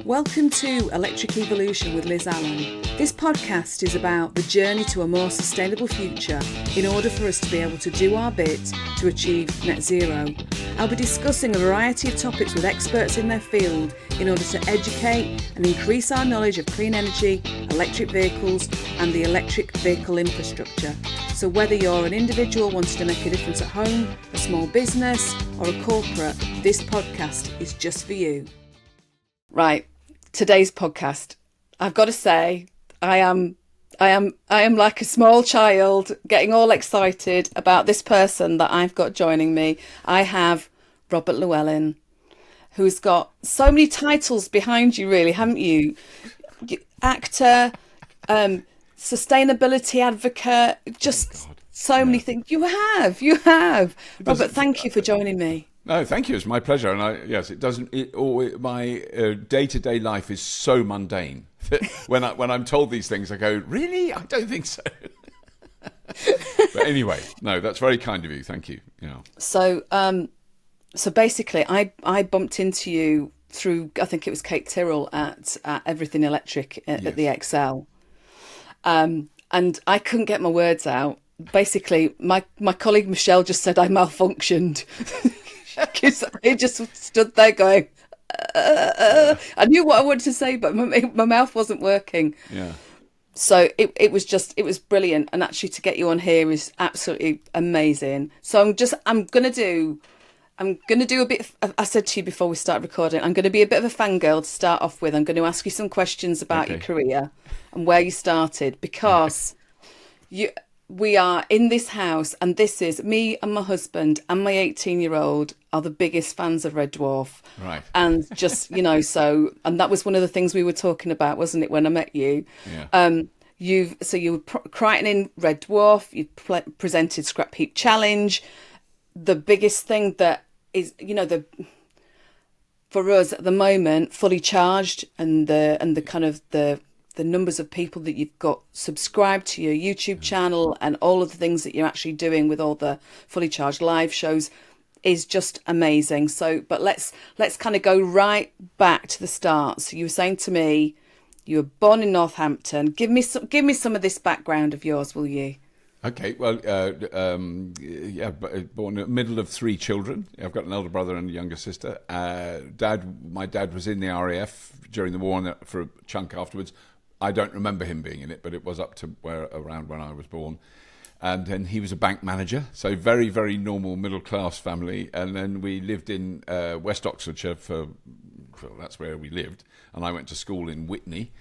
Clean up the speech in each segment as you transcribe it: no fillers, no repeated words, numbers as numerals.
Welcome to Electric Evolution with Liz Allan. This podcast is about the journey to a more sustainable future in order for us to be able to do our bit to achieve net zero. I'll be discussing a variety of topics with experts in their field in order to educate and increase our knowledge of clean energy, electric vehicles and the electric vehicle infrastructure. So whether you're an individual wanting to make a difference at home, a small business or a corporate, this podcast is just for you. Right, today's podcast, I've got to say, I am like a small child getting all excited about this person that I've got joining me. I have Robert Llewellyn, who's got so many titles behind you, really, haven't you? Actor, sustainability advocate, just so many things. You have. Robert, thank you for joining me. No, thank you. It's my pleasure. And my day-to-day life is so mundane that when I'm told these things, I go, really? I don't think so. But anyway, no, that's very kind of you. Thank you. Yeah. So basically, I bumped into you through, I think it was Kate Tyrrell at Everything Electric at the Excel. And I couldn't get my words out. Basically, my colleague Michelle just said I malfunctioned. Because I just stood there going, I knew what I wanted to say, but my mouth wasn't working. Yeah. So it was brilliant. And actually to get you on here is absolutely amazing. So I'm going to do a bit, I said to you before we start recording, I'm going to be a bit of a fangirl to start off with. I'm going to ask you some questions about your career and where you started, because we are in this house, and this is me and my husband and my 18-year-old are the biggest fans of Red Dwarf. Right. And just, and that was one of the things we were talking about, wasn't it, when I met you? Yeah. You were writing in Red Dwarf, you presented Scrapheap Challenge. The biggest thing that is, for us at the moment, Fully Charged and the kind of the numbers of people that you've got subscribed to your YouTube channel and all of the things that you're actually doing with all the Fully Charged live shows is just amazing. So, but let's kind of go right back to the start. So you were saying to me, you were born in Northampton. Give me some of this background of yours, will you? Okay, well, born in the middle of three children. I've got an elder brother and a younger sister. My dad was in the RAF during the war and for a chunk afterwards. I don't remember him being in it, but it was up to around when I was born. And then he was a bank manager, so very, very normal middle-class family. And then we lived in West Oxfordshire that's where we lived. And I went to school in Witney.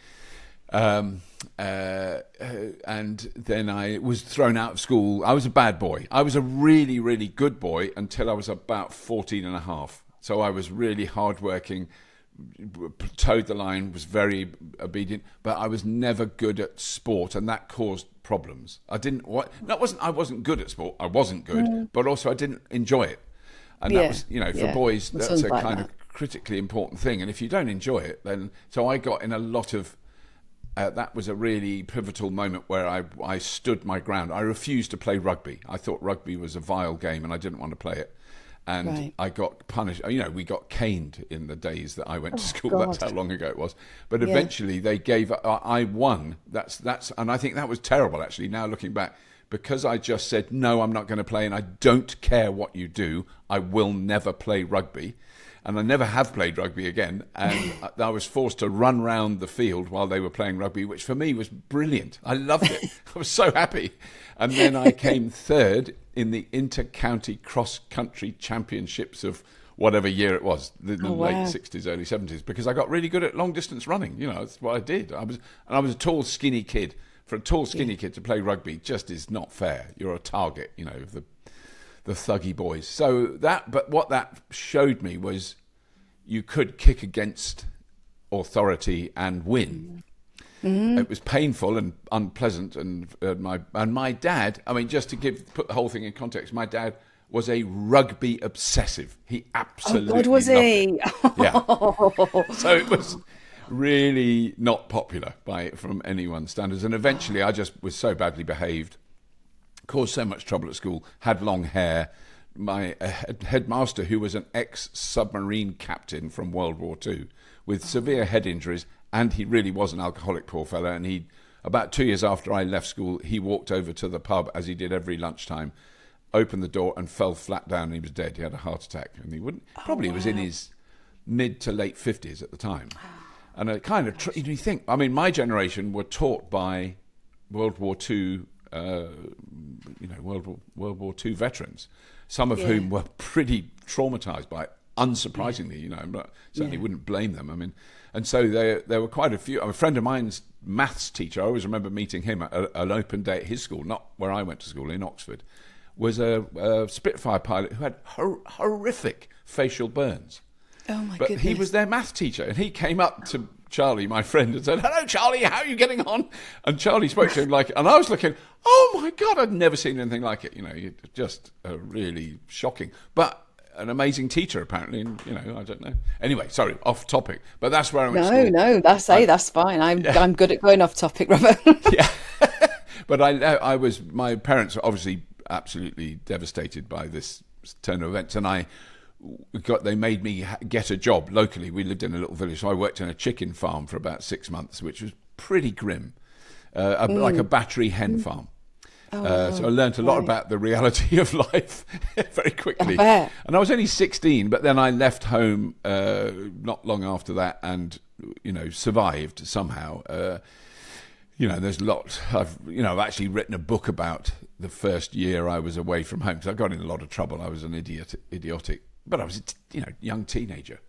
And then I was thrown out of school. I was a bad boy. I was a really, really good boy until I was about 14 and a half. So I was really hardworking, towed the line, was very obedient, but I was never good at sport, and that caused problems. I wasn't good at sport. I wasn't good, but also I didn't enjoy it. And that was, for boys, that's a kind of critically important thing. And if you don't enjoy it, then, so I got in a lot of, that was a really pivotal moment where I stood my ground. I refused to play rugby. I thought rugby was a vile game and I didn't want to play it. And I got punished. We got caned in the days that I went to school. God. That's how long ago it was. But eventually they gave. I won. That's, and I think that was terrible. Actually, now looking back, because I just said no, I'm not going to play, and I don't care what you do. I will never play rugby, and I never have played rugby again. And I was forced to run round the field while they were playing rugby, which for me was brilliant. I loved it. I was so happy. And then I came third in the inter-county cross-country championships of whatever year it was, the late 60s, early 70s, because I got really good at long-distance running. That's what I did. I was a tall, skinny kid. For a tall, skinny kid to play rugby just is not fair. You're a target, of the thuggy boys. But what that showed me was you could kick against authority and win. Mm-hmm. It was painful and unpleasant, and my dad. I mean, just to put the whole thing in context, my dad was a rugby obsessive. He absolutely loved it. Yeah. So it was really not popular from anyone's standards, and eventually I just was so badly behaved, caused so much trouble at school, had long hair, my headmaster, who was an ex-submarine captain from World War II with severe head injuries, and he really was an alcoholic, poor fellow. And he, about 2 years after I left school, he walked over to the pub, as he did every lunchtime, opened the door and fell flat down, and he was dead. He had a heart attack, and he wouldn't. Probably was in his mid to late 50s at the time. And it kind of, you think, I mean, my generation were taught by World War II, World War II veterans, some of whom were pretty traumatized by it, unsurprisingly, but certainly wouldn't blame them. I mean, and so there were quite a few. A friend of mine's maths teacher, I always remember meeting him at an open day at his school, not where I went to school, in Oxford, was a Spitfire pilot who had horrific facial burns. Oh my But goodness. he was their math teacher, and he came up to Charlie, my friend, and said, "Hello, Charlie, how are you getting on?" And Charlie spoke to him and I was looking, oh my God, I'd never seen anything like it. Just really shocking. But an amazing teacher, apparently, and, I don't know. Anyway, sorry, off topic. But that's where I went to school. No, that's fine. I'm good at going off topic, Robert. Yeah. But my parents were obviously absolutely devastated by this turn of events, and they made me get a job locally. We lived in a little village, so I worked in a chicken farm for about 6 months, which was pretty grim, like a battery hen farm. So I learned a lot about the reality of life very quickly. And I was only 16, but then I left home not long after that, and survived somehow. There's a lot. I've actually written a book about the first year I was away from home, because I got in a lot of trouble. I was an idiotic, but I was a young teenager.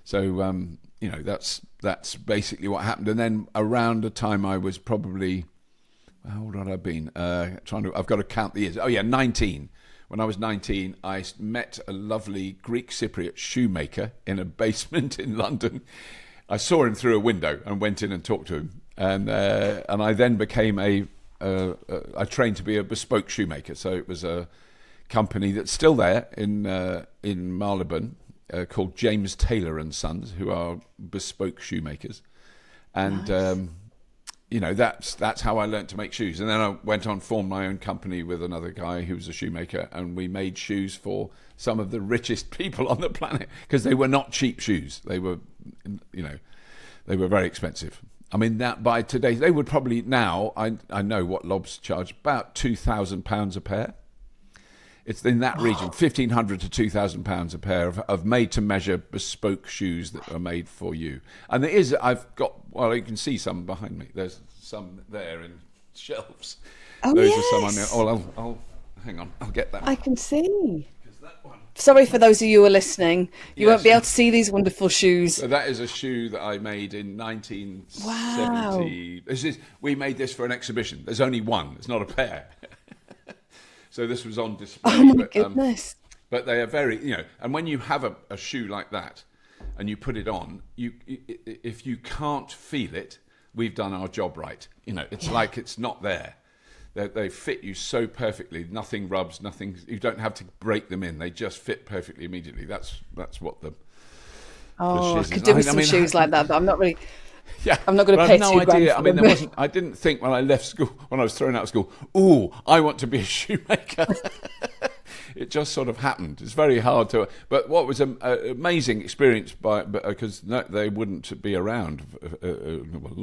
So that's basically what happened. And then around the time I was probably, how old had I been? I've got to count the years. 19. When I was 19, I met a lovely Greek Cypriot shoemaker in a basement in London. I saw him through a window and went in and talked to him. And I then became I trained to be a bespoke shoemaker. So it was a company that's still there in Marylebone, called James Taylor and Sons, who are bespoke shoemakers. And nice. That's how I learned to make shoes. And then I went on, formed my own company with another guy who was a shoemaker, and we made shoes for some of the richest people on the planet, because they were not cheap shoes. They were they were very expensive. I mean, that by today, they would probably now, I know what Lobs charge, about £2,000 a pair. It's in that region, £1,500 to £2,000 a pair of made-to-measure bespoke shoes that are made for you. And I've got, you can see some behind me. There's some there in shelves. Oh, those yes. are some on there. I'll hang on, I'll get that. I can see. That one. Sorry for those of you who are listening. You won't be able to see these wonderful shoes. So that is a shoe that I made in 1970. Wow. We made this for an exhibition. There's only one. It's not a pair. So this was on display. Oh my goodness. But they are very, and when you have a shoe like that and you put it on, if you can't feel it, we've done our job right. It's like it's not there. They fit you so perfectly. Nothing rubs, nothing. You don't have to break them in. They just fit perfectly immediately. That's what the I could do with some shoes like that, but I'm not really. Yeah, I'm not going to pay no £2 idea. for I mean, them. I didn't think when I left school, when I was thrown out of school, I want to be a shoemaker. It just sort of happened. It's very hard to. But what was an amazing experience, because they wouldn't be around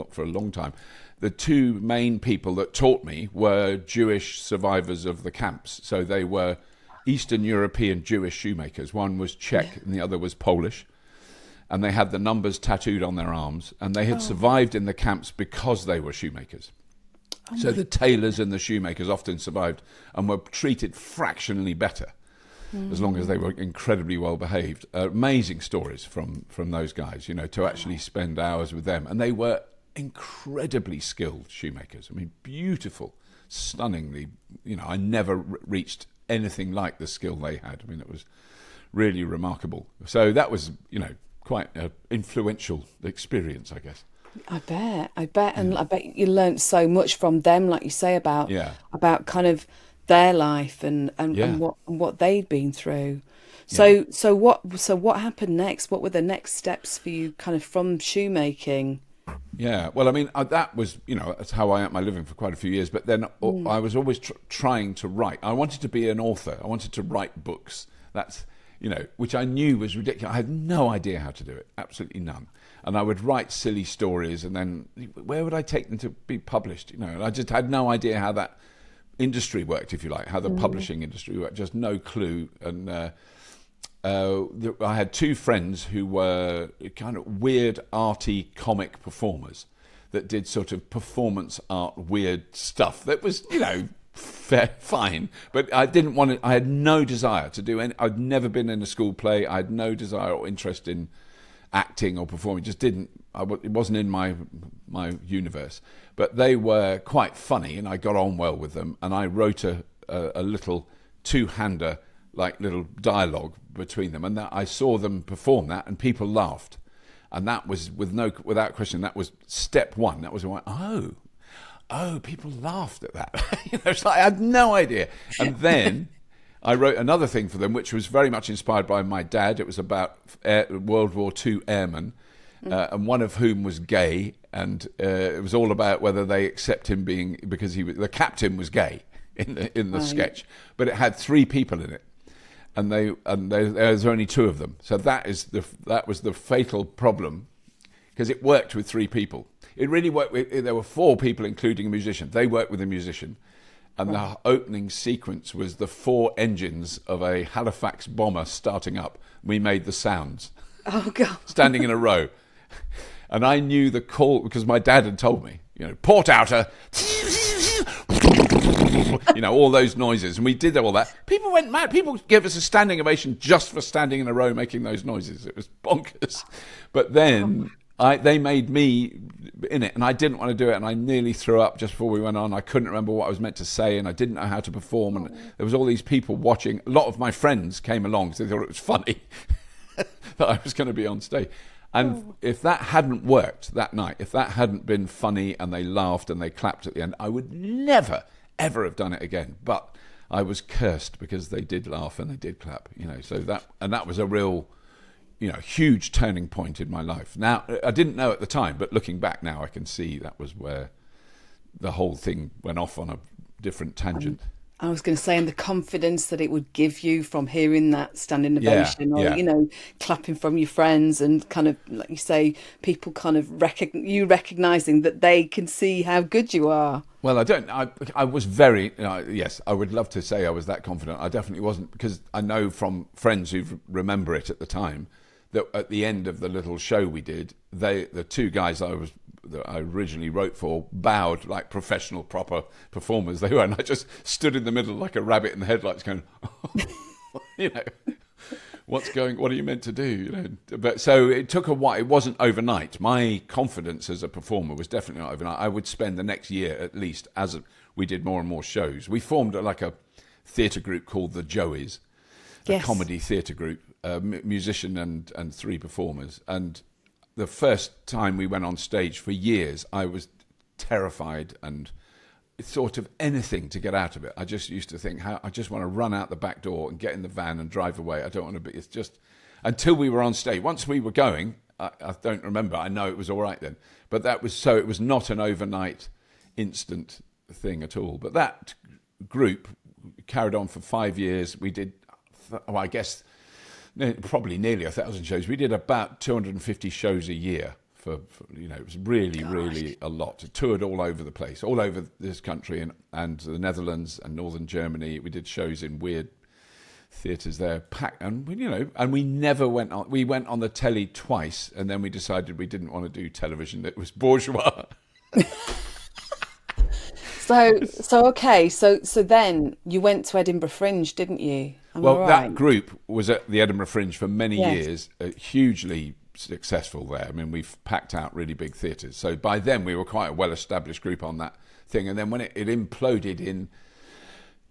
for a long time. The two main people that taught me were Jewish survivors of the camps. So they were Eastern European Jewish shoemakers. One was Czech and the other was Polish. And they had the numbers tattooed on their arms. And they had survived in the camps because they were shoemakers. So the tailors and the shoemakers often survived and were treated fractionally better, as long as they were incredibly well behaved. Amazing stories from those guys, to actually spend hours with them. And they were incredibly skilled shoemakers. I mean, beautiful, stunningly. I never reached anything like the skill they had. I mean, it was really remarkable. So that was, quite an influential experience, I guess. I bet, and I bet you learnt so much from them, like you say, about kind of their life and what they'd been through. So what happened next? What were the next steps for you, kind of from shoemaking? Yeah, well, I mean, that was, that's how I earned my living for quite a few years. But then I was always trying to write. I wanted to be an author. I wanted to write books. That's, which I knew was ridiculous. I had no idea how to do it, absolutely none. And I would write silly stories, and then where would I take them to be published? And I just had no idea how that industry worked, if you like, how the publishing industry worked. Just no clue. And I had two friends who were kind of weird, arty comic performers that did sort of performance art, weird stuff that was, fine. But I didn't want it. I had no desire to do any. I'd never been in a school play. I had no desire or interest in acting or performing. Just didn't. It wasn't in my universe. But they were quite funny, and I got on well with them. And I wrote a little two-hander, like little dialogue between them, and that I saw them perform that, and people laughed, and that was without question, that was step one. That was like, oh, people laughed at that. It's like I had no idea. And then I wrote another thing for them, which was very much inspired by my dad. It was about World War II airmen, and one of whom was gay, and it was all about whether they accept him because the captain was gay in the sketch, but it had three people in it. And there's only two of them, so that was the fatal problem, because it worked with three people. It really worked. There were four people, including a musician. They worked with a musician, and the opening sequence was the four engines of a Halifax bomber starting up. We made the sounds. Oh God! Standing in a row, and I knew the call because my dad had told me. Port outer. All those noises, and we did all that. People went mad. People gave us a standing ovation just for standing in a row making those noises. It was bonkers. But then they made me in it, and I didn't want to do it, and I nearly threw up just before we went on. I couldn't remember what I was meant to say, and I didn't know how to perform, and there was all these people watching. A lot of my friends came along because they thought it was funny that I was going to be on stage. And if that hadn't worked that night, if that hadn't been funny and they laughed and they clapped at the end, I would never ever have done it again. But I was cursed because they did laugh and they did clap, so that was a real, huge turning point in my life. Now, I didn't know at the time, but looking back now, I can see that was where the whole thing went off on a different tangent. I was going to say, and the confidence that it would give you from hearing that standing ovation, or clapping from your friends, and kind of, like you say, people kind of recognizing that they can see how good you are. Well, I was very, yes, I would love to say I was that confident. I definitely wasn't, because I know from friends who remember it at the time that at the end of the little show we did, the two guys that I originally wrote for bowed like professional, proper performers they were, and I just stood in the middle like a rabbit in the headlights going, what are you meant to do? But so it took a while. It wasn't overnight. My confidence as a performer was definitely not overnight. I would spend the next year at least, as we did more and more shows. We formed like a theatre group called the Joeys, a comedy theatre group, a musician and three performers. And the first time we went on stage for years, I was terrified and thought of anything to get out of it. I just used to think, I just want to run out the back door and get in the van and drive away. I don't want to be. It's just until we were on stage. Once we were going, I don't remember. I know it was all right then, but it was not an overnight, instant thing at all. But that group carried on for 5 years. We did, I guess, probably nearly 1,000 shows. We did about 250 shows a year for it was really a lot. It toured all over the place, all over this country and the Netherlands and northern Germany. We did shows in weird theatres there, packed, and we never went on. We went on the telly twice, and then we decided we didn't want to do television. It was bourgeois. So then you went to Edinburgh Fringe, didn't you? That group was at the Edinburgh Fringe for many years, hugely successful there. I mean, we've packed out really big theatres. So by then we were quite a well-established group on that thing. And then when it imploded in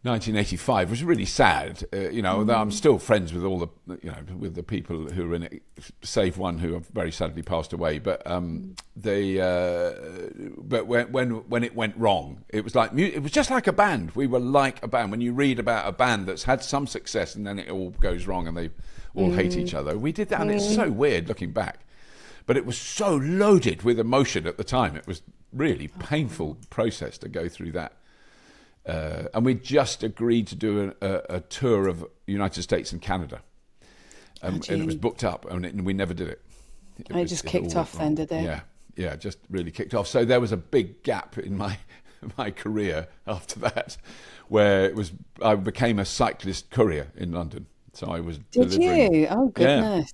1985, it was really sad. Although I'm still friends with all the, with the people who were in it, save one who have very sadly passed away. But but when it went wrong, it was like it was just like a band. We were like a band. When you read about a band that's had some success and then it all goes wrong and they all hate each other, we did that, and it's so weird looking back. but it was so loaded with emotion at the time. It was really painful process to go through that. And we just agreed to do a tour of United States and Canada. And it was booked up, and we never did it. It just kicked off then, did it? Yeah, just really kicked off. So there was a big gap in my career after that, where I became a cyclist courier in London. So I was delivering. Did you? Oh, goodness.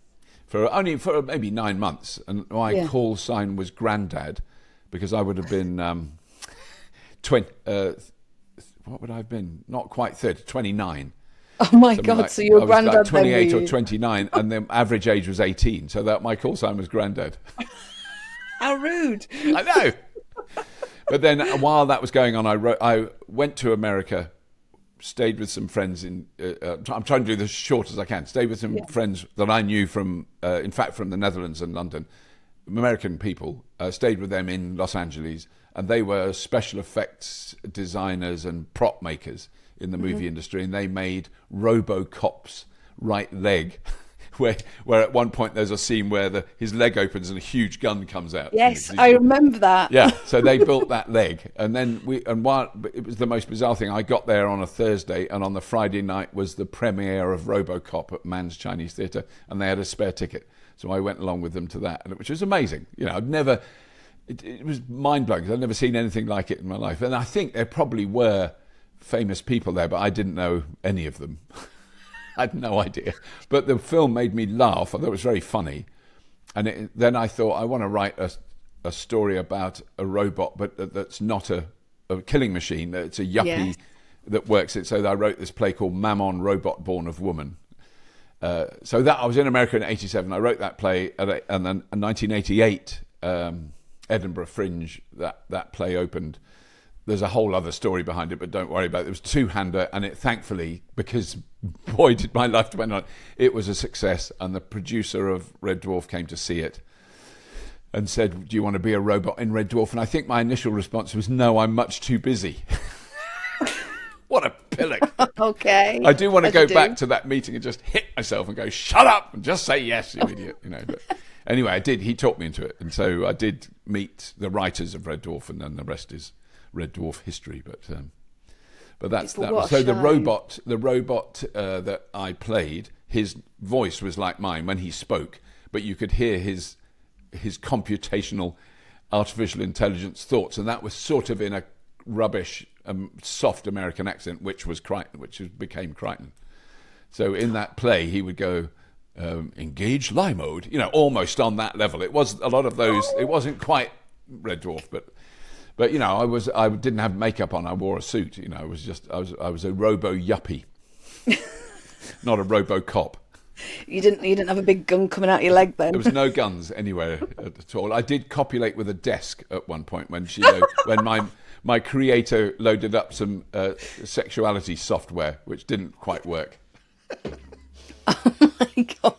Yeah, for maybe 9 months. And my call sign was Grandad, because I would have been what would I have been? Not quite 30, 29. Oh my God! So you were Grandad. I was like 28 or 29, and the average age was 18. So that my call sign was Grandad. How rude! I know. But then, while that was going on, I went to America, stayed with some friends in. I'm trying to do this short as I can. Stayed with some friends that I knew from, in fact, from the Netherlands and London, American people. Stayed with them in Los Angeles, and they were special effects designers and prop makers in the movie industry, and they made RoboCop's right leg, where at one point there's a scene where his leg opens and a huge gun comes out. Yes, I remember that. Yeah, so they built that leg, and then while it was the most bizarre thing, I got there on a Thursday, and on the Friday night was the premiere of RoboCop at Mann's Chinese Theatre, and they had a spare ticket, so I went along with them to that, which was amazing. I'd never. It was mind-blowing, because I'd never seen anything like it in my life, and I think there probably were famous people there, but I didn't know any of them. I had no idea. But the film made me laugh. I thought it was very funny. And then I thought, I want to write a story about a robot, but that's not a killing machine. It's a yuppie that works it. So I wrote this play called Mammon, Robot Born of Woman. So that I was in America in 87. I wrote that play, and then in 1988, Edinburgh Fringe, that play opened. There's a whole other story behind it, but don't worry about it. It was two-hander, and it thankfully, because boy, did my life depend on it, it was a success. And the producer of Red Dwarf came to see it and said, "Do you want to be a robot in Red Dwarf?" And I think my initial response was, "No, I'm much too busy." What a pillock. Okay. I do want to go back to that meeting and just hit myself and go, "Shut up and just say yes, you idiot." But anyway, I did. He talked me into it, and so I did meet the writers of Red Dwarf, and then the rest is Red Dwarf history. But that's that. So the robot that I played, his voice was like mine when he spoke, but you could hear his computational artificial intelligence thoughts, and that was sort of in a rubbish soft American accent, which became Crichton. So in that play, he would go, engage lie mode, almost on that level. It was a lot of those. It wasn't quite Red Dwarf, but I didn't have makeup on. I wore a suit. I was a robo yuppie, not a robo cop. You didn't have a big gun coming out your leg then. There was no guns anywhere at all. I did copulate with a desk at one point when when my creator loaded up some sexuality software, which didn't quite work. Oh my God!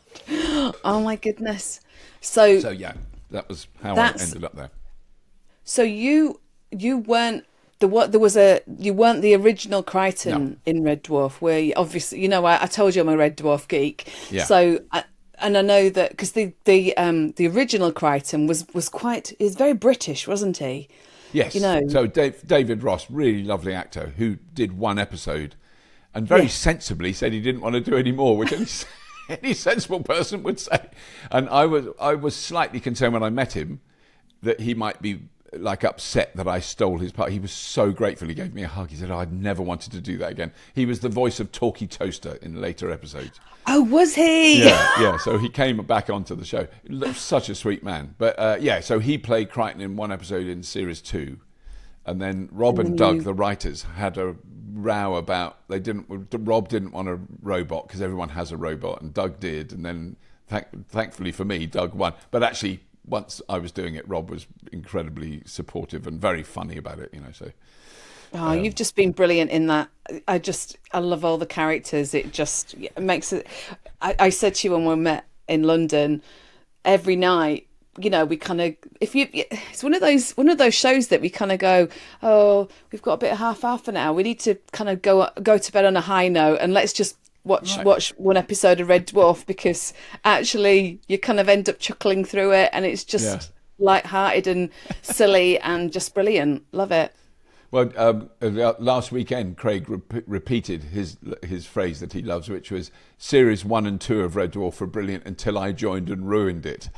Oh my goodness! So yeah, that was how I ended up there. So you weren't you weren't the original Crichton in Red Dwarf, where you, obviously I told you I'm a Red Dwarf geek. Yeah. So and I know that because the original Crichton was very British, wasn't he? Yes. So David Ross, really lovely actor, who did one episode, and very sensibly said he didn't want to do any more, which any sensible person would say. And I was slightly concerned when I met him that he might be upset that I stole his part. He was so grateful. He gave me a hug. He said, "I'd never wanted to do that again." He was the voice of Talkie Toaster in later episodes. Oh, was he? Yeah. So he came back onto the show. Such a sweet man. But so he played Crichton in one episode in series 2, and then Rob and Doug, the writers, had a row about Rob didn't want a robot because everyone has a robot, and Doug did, and then thankfully for me, Doug won. But actually, once I was doing it, Rob was incredibly supportive and very funny about it, So, you've just been brilliant in that. I love all the characters. It just makes it. I said to you when we met in London, every night, we kind of it's one of those shows that we kind of go, oh, we've got a bit of half hour now. We need to kind of go to bed on a high note, and let's just watch one episode of Red Dwarf, because actually you kind of end up chuckling through it, and it's just light-hearted and silly and just brilliant. Love it. Well, last weekend, Craig repeated his phrase that he loves, which was, series 1 and 2 of Red Dwarf were brilliant until I joined and ruined it.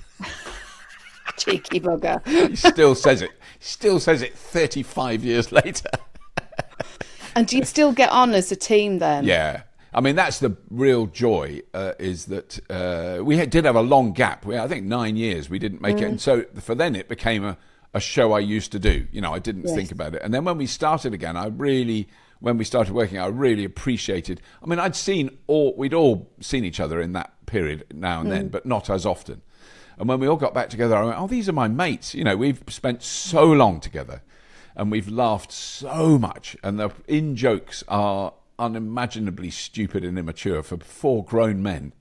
Cheeky bugger. He still says it. Still says it 35 years later. And do you still get on as a team then? Yeah. I mean, that's the real joy, is that we did have a long gap. I think 9 years we didn't make it. And so for then it became a show I used to do. You know, I didn't think about it. And then when we started again, when we started working, I really appreciated. I mean, we'd all seen each other in that period now and then, but not as often. And when we all got back together, I went, oh, these are my mates. You know, we've spent so long together and we've laughed so much. And the in-jokes are unimaginably stupid and immature for 4 grown men.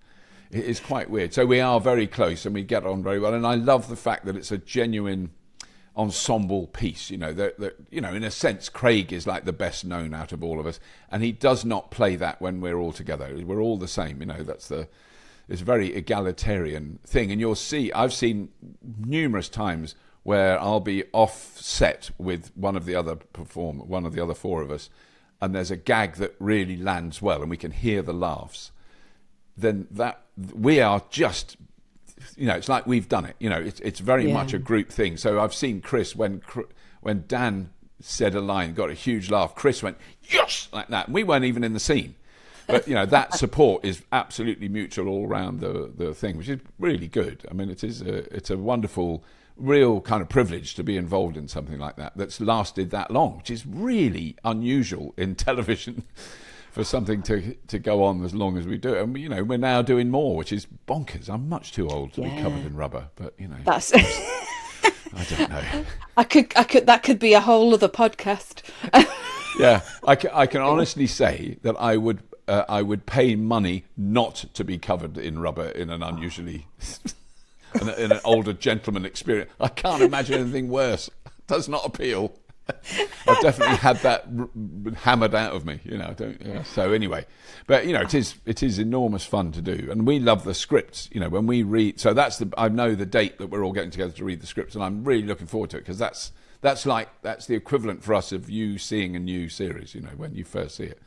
It is quite weird. So we are very close and we get on very well. And I love the fact that it's a genuine ensemble piece. You know, that you know, in a sense, Craig is like the best known out of all of us. And he does not play that when we're all together. We're all the same. You know, it's a very egalitarian thing. And you'll see, I've seen numerous times where I'll be offset with one of the other 4 of us, and there's a gag that really lands well and we can hear the laughs, then that we are just, you know, it's like we've done it. You know, it's very much a group thing. So I've seen Chris, when Dan said a line, got a huge laugh, Chris went, yes, like that. And we weren't even in the scene. But, you know, that support is absolutely mutual all around the thing, which is really good. I mean, it's a wonderful, real kind of privilege to be involved in something like that that's lasted that long, which is really unusual in television for something to go on as long as we do. And, you know, we're now doing more, which is bonkers. I'm much too old to be covered in rubber, but, you know. That's... I don't know. I could. That could be a whole other podcast. Yeah, I can honestly say that I would pay money not to be covered in rubber in an unusually, in an older gentleman experience. I can't imagine anything worse. It does not appeal. I've definitely had that hammered out of me, you know. So anyway, but you know, it is enormous fun to do, and we love the scripts. You know, when we read, so I know the date that we're all getting together to read the scripts, and I'm really looking forward to it, because that's the equivalent for us of you seeing a new series. You know, when you first see it.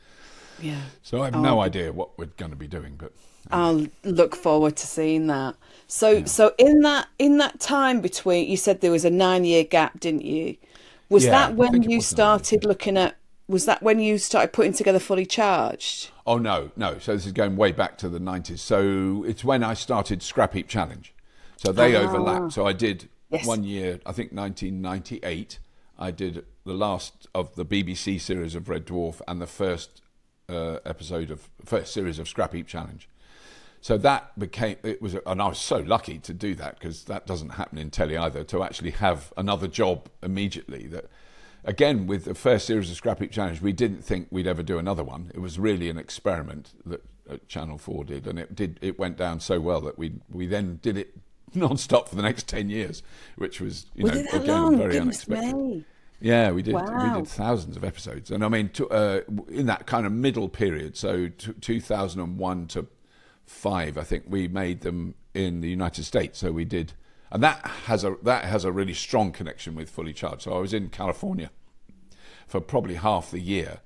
Yeah. So I have no idea what we're going to be doing, but I'll look forward to seeing that. So in that time between, you said there was a 9-year gap, didn't you? Was that when you started looking at? Was that when you started putting together Fully Charged? Oh no. So this is going way back to the 90s. So it's when I started Scrapheap Challenge. So they overlapped. So I did 1 year, I think 1998. I did the last of the BBC series of Red Dwarf and the first series of Scrapheap Challenge. So that and I was so lucky to do that, because that doesn't happen in telly either, to actually have another job immediately. That, again, with the first series of Scrapheap Challenge, we didn't think we'd ever do another one. It was really an experiment that Channel 4 did, and it went down so well that we then did it non-stop for the next 10 years, which was, you know, again, very unexpected. Yeah, we did. Wow. We did thousands of episodes, and I mean, in that kind of middle period, so 2001 to 5, I think we made them in the United States. So we did, and that has a really strong connection with Fully Charged. So I was in California for probably half the year,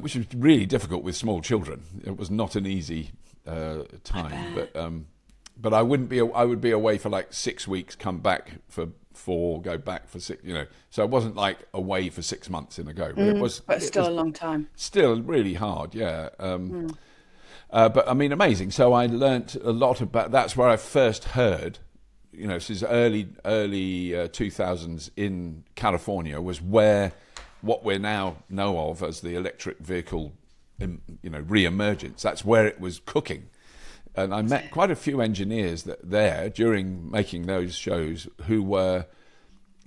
which was really difficult with small children. It was not an easy time, but I would be away for like 6 weeks, come back for 4, go back for 6. You know, so it wasn't like away for 6 months in a go. But but still a long time. Still really hard, yeah. But I mean, amazing. So I learnt a lot about. That's where I first heard. You know, this is early 2000s in California, was where what we now know of as the electric vehicle, re-emergence. That's where it was cooking. And I met quite a few engineers there during making those shows who were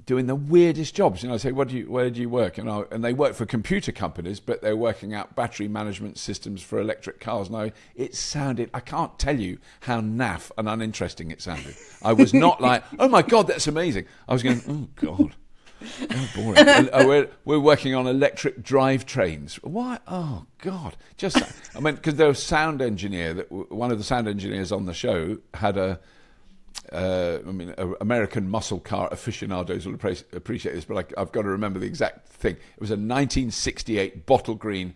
doing the weirdest jobs. You know, I say, where do you work? And they work for computer companies, but they're working out battery management systems for electric cars. And I can't tell you how naff and uninteresting it sounded. I was not like, oh my God, that's amazing. I was going, oh God. Oh, boring. We're working on electric drive trains. Why? Oh, God. Because there was sound engineer, one of the sound engineers on the show had American muscle car aficionados will appreciate this, but I've got to remember the exact thing. It was a 1968 bottle green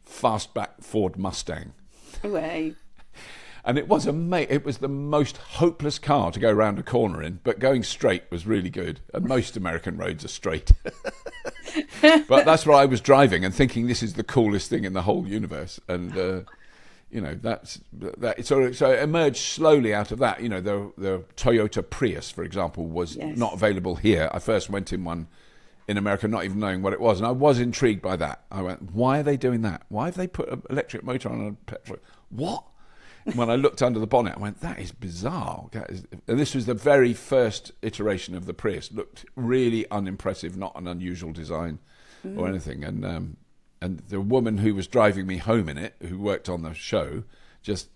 fastback Ford Mustang. Way. And it was the most hopeless car to go around a corner in, but going straight was really good. And most American roads are straight. But that's what I was driving and thinking this is the coolest thing in the whole universe. And so it emerged slowly out of that. The Toyota Prius, for example, was not available here. I first went in one in America, not even knowing what it was, and I was intrigued by that. I went, why are they doing that? Why have they put an electric motor on a petrol? What? When I looked under the bonnet, I went, that is bizarre. And this was the very first iteration of the Prius. Looked really unimpressive, not an unusual design or anything. And the woman who was driving me home in it, who worked on the show,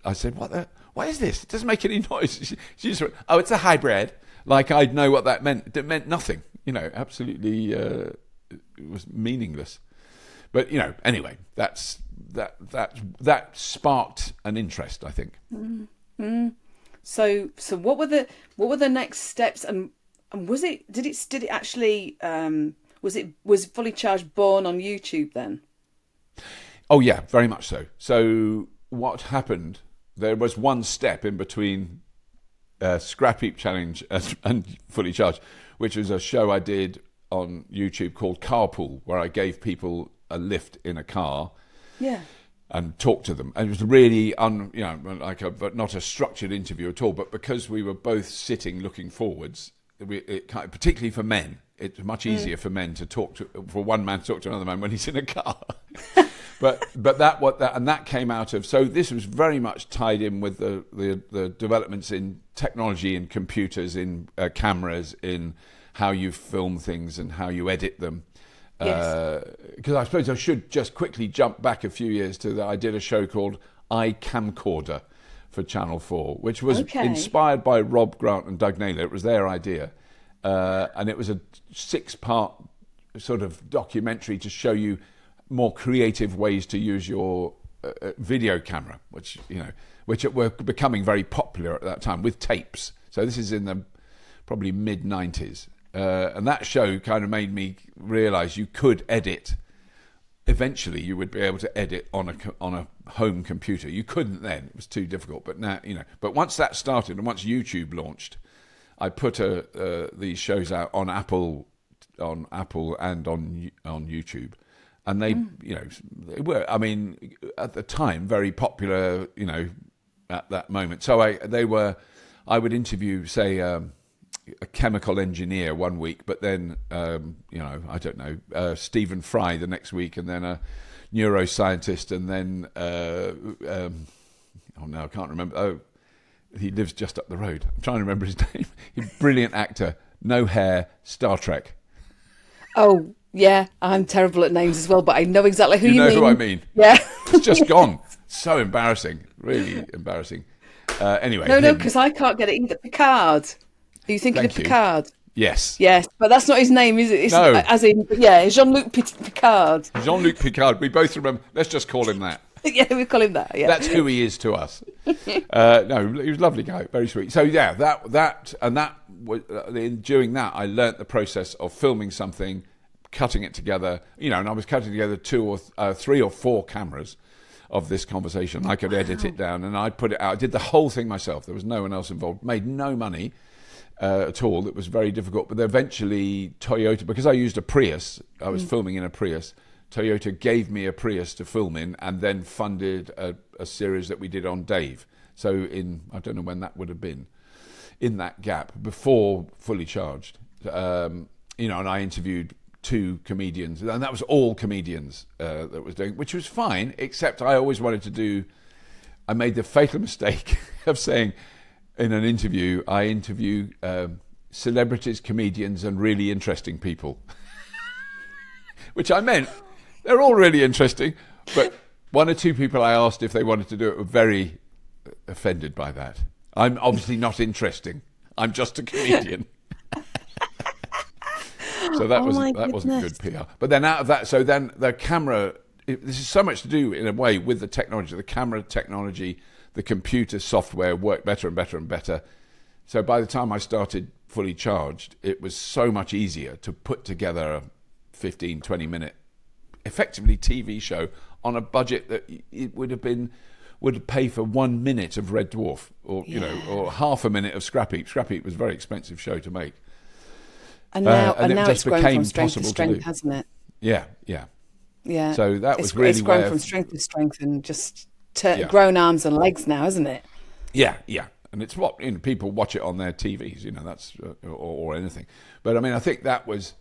I said, what is this? It doesn't make any noise. She just went, oh, it's a hybrid. Like I'd know what that meant. It meant nothing. Absolutely, it was meaningless. But anyway, that sparked an interest, I think. Mm-hmm. So what were the next steps? And was it actually was Fully Charged born on YouTube then? Oh yeah, very much so. So what happened? There was one step in between Scrapheap Challenge and Fully Charged, which was a show I did on YouTube called Carpool, where I gave people a lift in a car, and talked to them. And it was really but not a structured interview at all. But because we were both sitting looking forwards, particularly for men, it's much easier for men to for one man to talk to another man when he's in a car. But that came out of, so this was very much tied in with the developments in technology, in computers, in cameras, in how you film things and how you edit them. Because I suppose I should just quickly jump back a few years to that. I did a show called iCamcorder for Channel 4, which was inspired by Rob Grant and Doug Naylor. It was their idea. And it was a 6-part sort of documentary to show you more creative ways to use your video camera, which were becoming very popular at that time with tapes. So this is in the probably mid-90s. And that show kind of made me realise you could edit. Eventually, you would be able to edit on a home computer. You couldn't then; it was too difficult. But now, But once that started, and once YouTube launched, I put these shows out on Apple and on YouTube, and they were, at the time, very popular. At that moment, so I would interview, say, a chemical engineer one week, but then I don't know, Stephen Fry the next week, and then a neuroscientist, and then I can't remember. Oh, he lives just up the road. I'm trying to remember his name. He's a brilliant actor, no hair, Star Trek. Oh yeah, I'm terrible at names as well, but I know exactly who you mean. You know who I mean? Yeah, it's just gone. So embarrassing, really embarrassing. Anyway, no, because I can't get it either. Picard. Are you thinking of Picard? Yes. Yes, but that's not his name, is it? It's, no. As in, Jean-Luc Picard. Jean-Luc Picard. We both remember. Let's just call him that. Yeah, we call him that. Yeah, that's who he is to us. No, he was a lovely guy, very sweet. So yeah, that was in doing that, I learnt the process of filming something, cutting it together. And I was cutting together 3 or 4 cameras of this conversation. I could edit it down, and I'd put it out. I did the whole thing myself. There was no one else involved. Made no money at all. It was very difficult. But eventually Toyota, because I used a Prius, I was filming in a Prius, Toyota gave me a Prius to film in, and then funded a series that we did on Dave. So I don't know when that would have been, in that gap, before Fully Charged. And I interviewed 2 comedians, and that was all comedians that was doing, which was fine, except I always wanted to I made the fatal mistake of saying, in an interview, I interview celebrities, comedians, and really interesting people. Which I meant, they're all really interesting, but 1 or 2 people I asked if they wanted to do it were very offended by that. I'm obviously not interesting. I'm just a comedian. So that Oh was my that wasn't goodness. good PR. But then out of that, so then the camera. This is so much to do in a way with the technology, the camera technology, the computer software worked better and better and better. So by the time I started fully charged, it was so much easier to put together a 15, 20-minute, effectively TV show on a budget that it would pay for 1 minute of Red Dwarf, or or half a minute of Scrapheap. Scrapheap was a very expensive show to make, And now, and it now just it's grown became from strength to possible to strength, do. hasn't it? Yeah. Yeah. So that was It's really grown where from strength to strength and just Yeah. grown arms and legs now, isn't it? Yeah, and it's what people watch it on their TVs, that's or anything. But I mean, I think that was,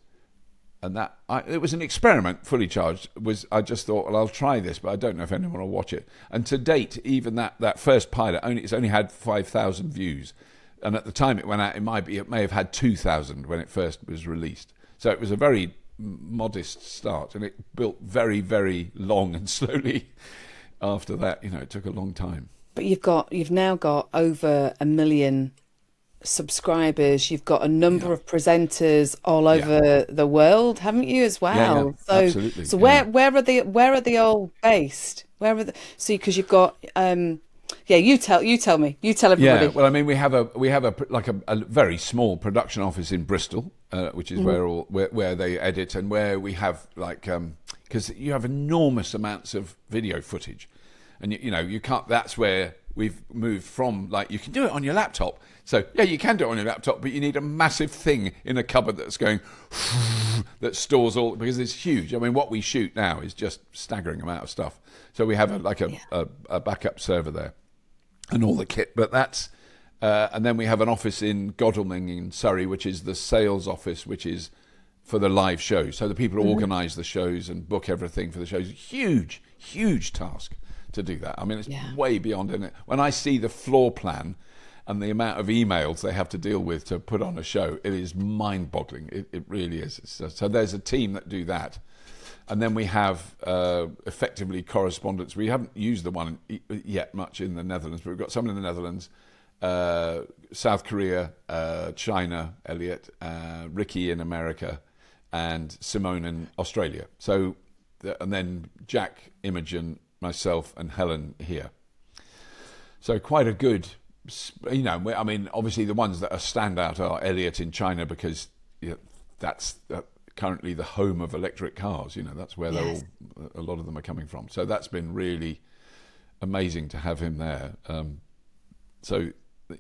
it was an experiment. Fully charged I just thought, well, I'll try this, but I don't know if anyone will watch it. And to date, even that first pilot it's only had 5,000 views, and at the time it went out, it may have had 2,000 when it first was released. So it was a very modest start, and it built very, very long and slowly. After that, it took a long time. But you've now got over 1 million subscribers. You've got a number of presenters all over the world, haven't you, as well? Yeah, so absolutely. So where are they all based? Because you've got you tell me. You tell everybody. Yeah, well, I mean, we have a very small production office in Bristol, which is where they edit, and where we have because you have enormous amounts of video footage, and you can't. That's where we've moved from. You can do it on your laptop. So yeah, you can do it on your laptop, but you need a massive thing in a cupboard that's going that stores all, because it's huge. I mean, what we shoot now is just staggering amount of stuff. So we have a backup server there, and all the kit. But that's and then we have an office in Godalming in Surrey, which is the sales office, which is for the live shows. So the people who organise the shows and book everything for the shows. Huge task to do that. I mean, it's way beyond it. When I see the floor plan and the amount of emails they have to deal with to put on a show, it is mind-boggling. It really is. So there's a team that do that. And then we have effectively correspondence. We haven't used the one yet much in the Netherlands, but we've got some in the Netherlands, South Korea, China, Elliot, Ricky in America, and Simone in Australia. So, and then Jack, Imogen, myself, and Helen here. So quite a good, I mean, obviously the ones that are standout are Elliot in China, because that's currently the home of electric cars. That's where a lot of them are coming from. So that's been really amazing to have him there. So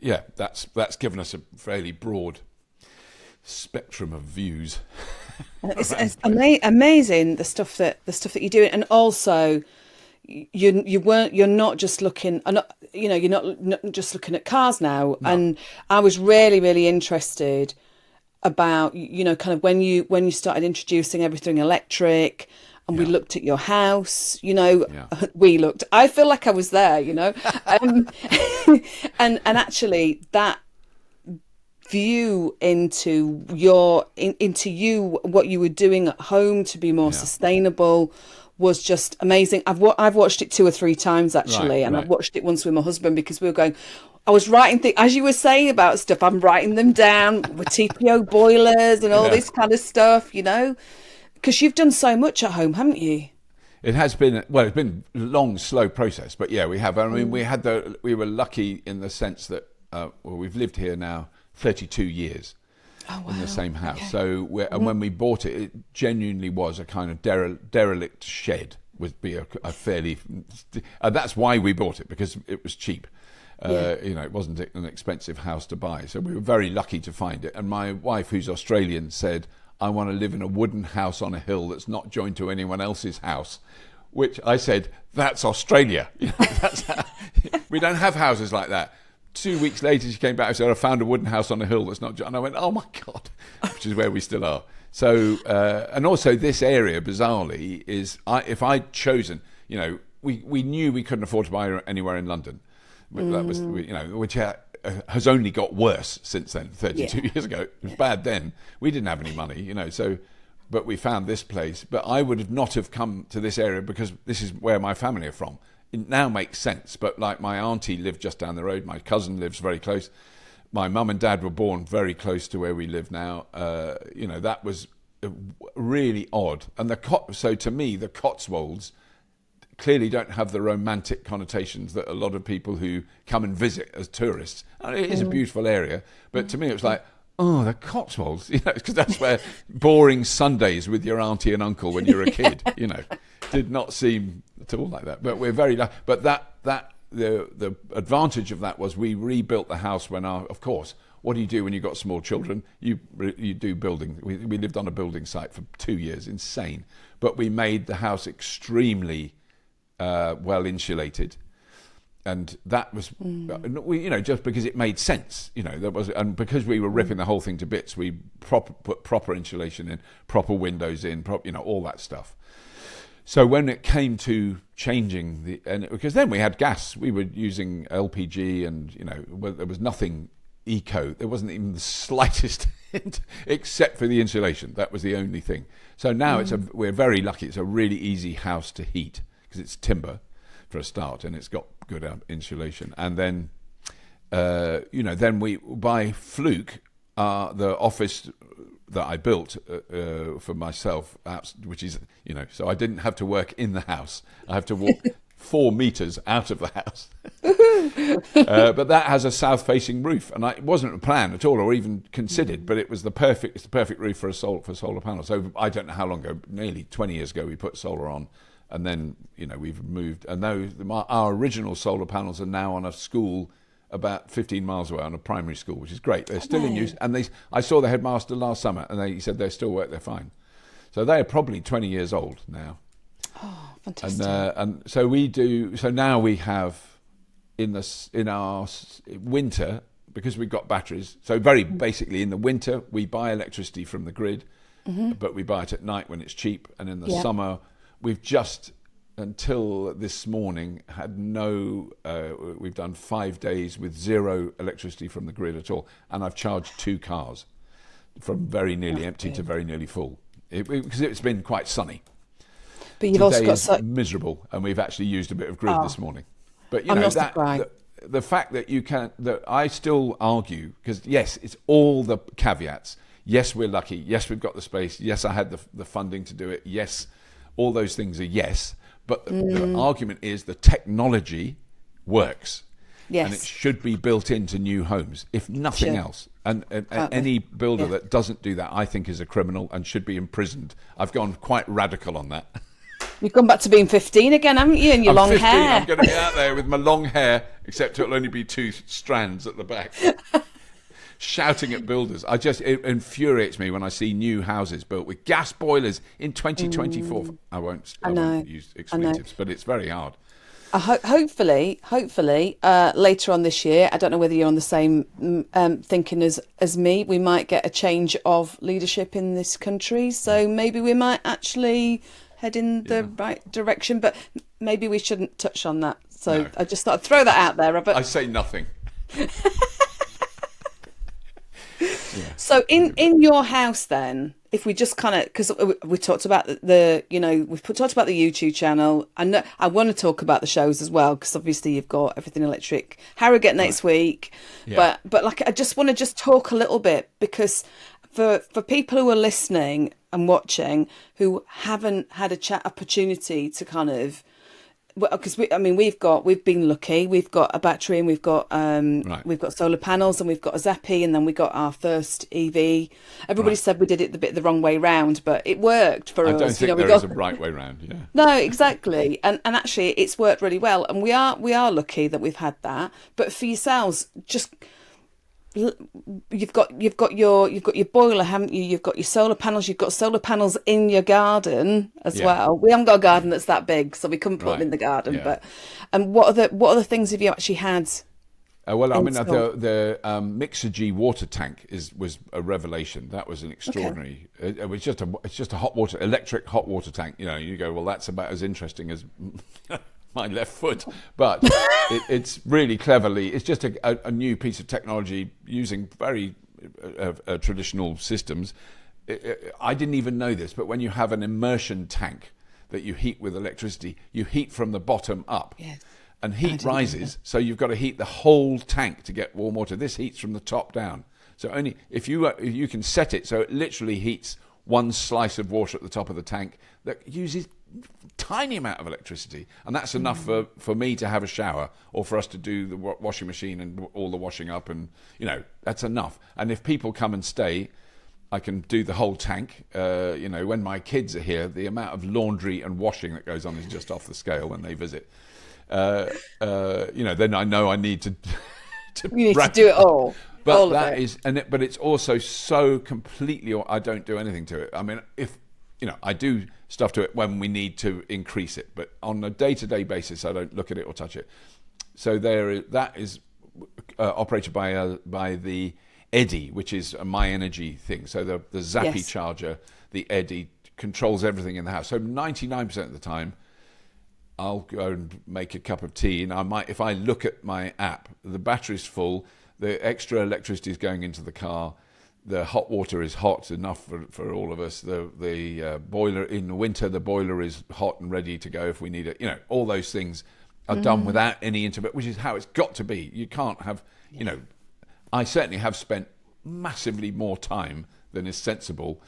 yeah, that's given us a fairly broad spectrum of views. It's amazing the stuff that you're doing, and also you're not just looking, you're not just looking at cars now. No. And I was really interested about kind of when you started introducing everything electric, and we looked at your house. We looked. I feel like I was there. And actually that view into what you were doing at home to be more sustainable was just amazing. I've watched it 2 or 3 times actually, and I've watched it once with my husband, because we were going. I was writing things as you were saying about stuff. I'm writing them down with TPO boilers and all this kind of stuff, because you've done so much at home, haven't you? It has been, it's been a long, slow process, but yeah, we have. I mean, we were lucky in the sense that we've lived here now 32 years in the same house. Okay. So and when we bought it, it genuinely was a kind of derelict shed. Would be a fairly. That's why we bought it, because it was cheap. It wasn't an expensive house to buy. So we were very lucky to find it. And my wife, who's Australian, said, I want to live in a wooden house on a hill that's not joined to anyone else's house. Which I said, that's Australia. We don't have houses like that. 2 weeks later, she came back and said, I found a wooden house on a hill that's not joined. And I went, oh my God, which is where we still are. So, and also this area, bizarrely, is, if I'd chosen, we knew we couldn't afford to buy anywhere in London. But that was, which has only got worse since then. 32 years ago, it was bad then. We didn't have any money, but we found this place. But I would not have come to this area, because this is where my family are from. It now makes sense. But like, my auntie lived just down the road. My cousin lives very close. My mum and dad were born very close to where we live now. That was really odd. And so to me, the Cotswolds clearly don't have the romantic connotations that a lot of people who come and visit as tourists. And it is a beautiful area, but to me it was like, oh, the Cotswolds, because that's where boring Sundays with your auntie and uncle when you're a kid, did not seem at all like that. But we're very lucky. But the advantage of that was we rebuilt the house of course, what do you do when you've got small children? You do building. We lived on a building site for 2 years, insane. But we made the house extremely well insulated, and that was just because it made sense. And because we were ripping the whole thing to bits, we put proper insulation in, proper windows in, all that stuff. So when it came to changing because then we had gas, we were using LPG, and there was nothing eco. There wasn't even the slightest hint, except for the insulation. That was the only thing. So now we're very lucky. It's a really easy house to heat because it's timber for a start, and it's got good insulation. And then, then we, by fluke, the office that I built for myself, which is, so I didn't have to work in the house. I have to walk 4 meters out of the house. But that has a south-facing roof, and it wasn't a plan at all, or even considered. But it's the perfect roof for solar panels. So I don't know how long ago, nearly 20 years ago, we put solar on, and then we've moved. And our original solar panels are now on a school about 15 miles away, on a primary school, which is great. They're still in use, and I saw the headmaster last summer, and he said they still work. They're fine. So they are probably 20 years old now. Oh, fantastic! And so we do. So now we have in our winter, because we've got batteries. So very basically, in the winter we buy electricity from the grid, but we buy it at night when it's cheap. And in the summer, we've just until this morning had we've done 5 days with zero electricity from the grid at all, and I've charged 2 cars from very nearly empty to very nearly full, because it's been quite sunny. But you've Today also got is miserable, and we've actually used a bit of grid this morning. But the fact that that I still argue, because yes, it's all the caveats. Yes, we're lucky. Yes, we've got the space. Yes, I had the funding to do it. Yes, all those things are yes. But the argument is the technology works. Yes. And it should be built into new homes, if nothing else. And any builder that doesn't do that, I think, is a criminal and should be imprisoned. I've gone quite radical on that. You've gone back to being 15 again, haven't you? And your long 15, hair. I'm going to be out there with my long hair, except it'll only be 2 strands at the back. Shouting at builders. It infuriates me when I see new houses built with gas boilers in 2024. I won't use expletives, but it's very hard. Hopefully, later on this year, I don't know whether you're on the same thinking as me, we might get a change of leadership in this country. So maybe we might actually head in the right direction, but maybe we shouldn't touch on that. So I just thought I'd throw that out there, Robert. I say nothing. So in your house then, if we just kind of, because we talked about we've talked about the YouTube channel. I want to talk about the shows as well, because obviously you've got Everything Electric, Harrogate next week. Yeah. But like, I just want to talk a little bit, because for people who are listening and watching who haven't had a opportunity to kind of, because we've been lucky. We've got a battery, and we've got solar panels, and we've got a Zappi, and then we got our first EV. Everybody said we did it the wrong way round, but it worked for us. I don't think there is a right way round. Yeah. No, exactly, and actually it's worked really well, and we are lucky that we've had that. But for yourselves, just you've got your boiler, haven't you? You've got your solar panels. You've got solar panels in your garden as well. We haven't got a garden that's that big, so we couldn't put them in the garden. Yeah. But what other things have you actually had? Well, I mean, the Mixergy water tank was a revelation. That was an extraordinary. Okay. It was just a electric hot water tank. You go, well, that's about as interesting as my left foot, but it's really cleverly. It's just a new piece of technology using very traditional systems. I didn't even know this, but when you have an immersion tank that you heat with electricity, you heat from the bottom up. Yes. And heat rises, so you've got to heat the whole tank to get warm water. This heats from the top down. So only if you can set it so it literally heats one slice of water at the top of the tank that uses tiny amount of electricity, and that's enough for me to have a shower, or for us to do the washing machine and all the washing up, and that's enough. And if people come and stay, I can do the whole tank. When my kids are here, the amount of laundry and washing that goes on is just off the scale when they visit. Then I know I need to you need to do it all. But all that is, but it's also so completely, or I don't do anything to it. I mean, if I do stuff to it when we need to increase it, but on a day-to-day basis, I don't look at it or touch it. So that is operated by the Eddy, which is a my energy thing. So the Zappy charger, the Eddy, controls everything in the house. So 99% of the time, I'll go and make a cup of tea, and I might, if I look at my app, the battery's full, the extra electricity is going into the car, the hot water is hot enough for all of us, the boiler in the winter, the boiler is hot and ready to go if we need it. All those things are done without any internet, which is how it's got to be. You can't have, I certainly have spent massively more time than is sensible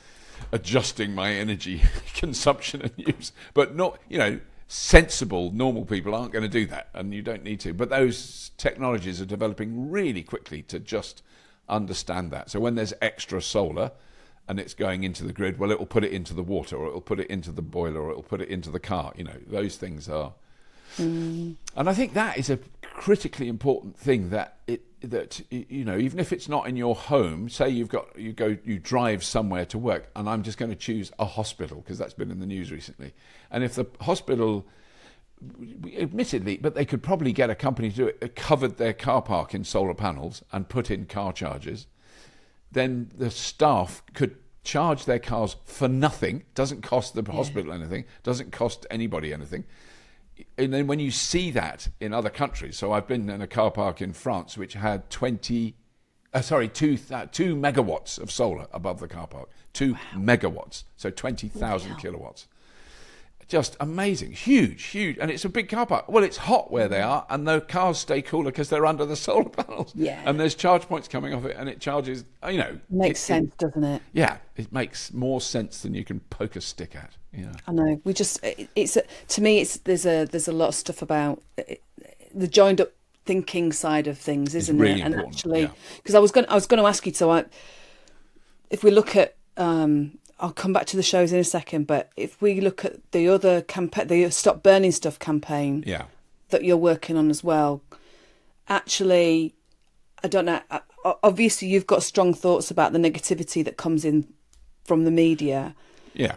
adjusting my energy consumption and use, but not, sensible, normal people aren't going to do that, and you don't need to. But those technologies are developing really quickly to just understand that. So when there's extra solar and it's going into the grid, well, it will put it into the water, or it will put it into the boiler, or it will put it into the car. Those things are. And I think that is a critically important thing, that even if it's not in your home, say you drive somewhere to work, and I'm just going to choose a hospital because that's been in the news recently. And if the hospital, admittedly, but they could probably get a company to do it, covered their car park in solar panels and put in car chargers, then the staff could charge their cars for nothing. Doesn't cost the hospital anything, doesn't cost anybody anything. And then when you see that in other countries, so I've been in a car park in France which had 2 megawatts of solar above the car park, 2 megawatts, so 20,000 kilowatts. Just amazing, huge, and it's a big car park. Well, it's hot where they are, and the cars stay cooler because they're under the solar panels. Yeah. And there's charge points coming off it, and it charges. Makes sense, doesn't it? Yeah, it makes more sense than you can poke a stick at. Yeah. I know. We just to me there's a lot of stuff about the joined up thinking side of things, isn't really it? And important, actually, because I was going to ask you. So if we look at I'll come back to the shows in a second, but if we look at the other campaign, the Stop Burning Stuff campaign, that you're working on as well, actually, I don't know. Obviously, you've got strong thoughts about the negativity that comes in from the media. Yeah.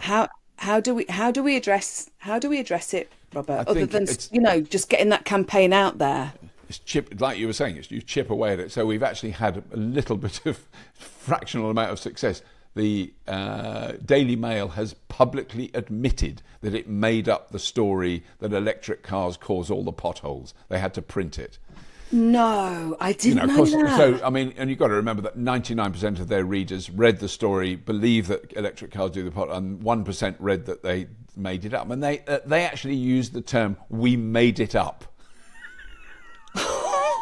How do we address it, Robert? Other than just getting that campaign out there. It's like you were saying, you chip away at it. So we've actually had a little bit of fractional amount of success. The Daily Mail has publicly admitted that it made up the story that electric cars cause all the potholes. They had to print it. No, I didn't know that. So, and you've got to remember that 99% of their readers read the story, believe that electric cars do the pot, and 1% read that they made it up. And they actually used the term, "we made it up,"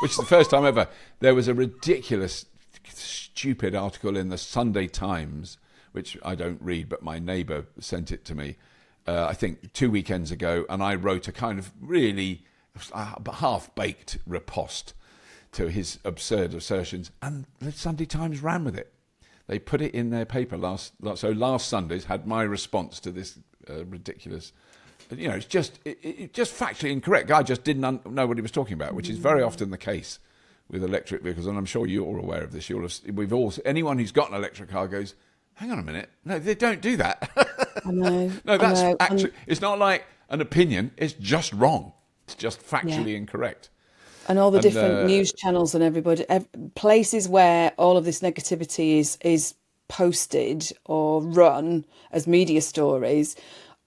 which is the first time ever. There was a ridiculous, stupid article in the Sunday Times, which I don't read, but my neighbour sent it to me, I think 2 weekends ago, and I wrote a kind of really half-baked riposte to his absurd assertions, and the Sunday Times ran with it. They put it in their paper last Sunday's had my response to this ridiculous. It's just factually incorrect. Guy just didn't know what he was talking about, which is very often the case with electric vehicles, and I'm sure you're all aware of this. Anyone who's got an electric car goes, hang on a minute, no, they don't do that. I know. No, that's actually, it's not like an opinion, it's just wrong. It's just factually incorrect. And all the different news channels and everybody, places where all of this negativity is posted or run as media stories,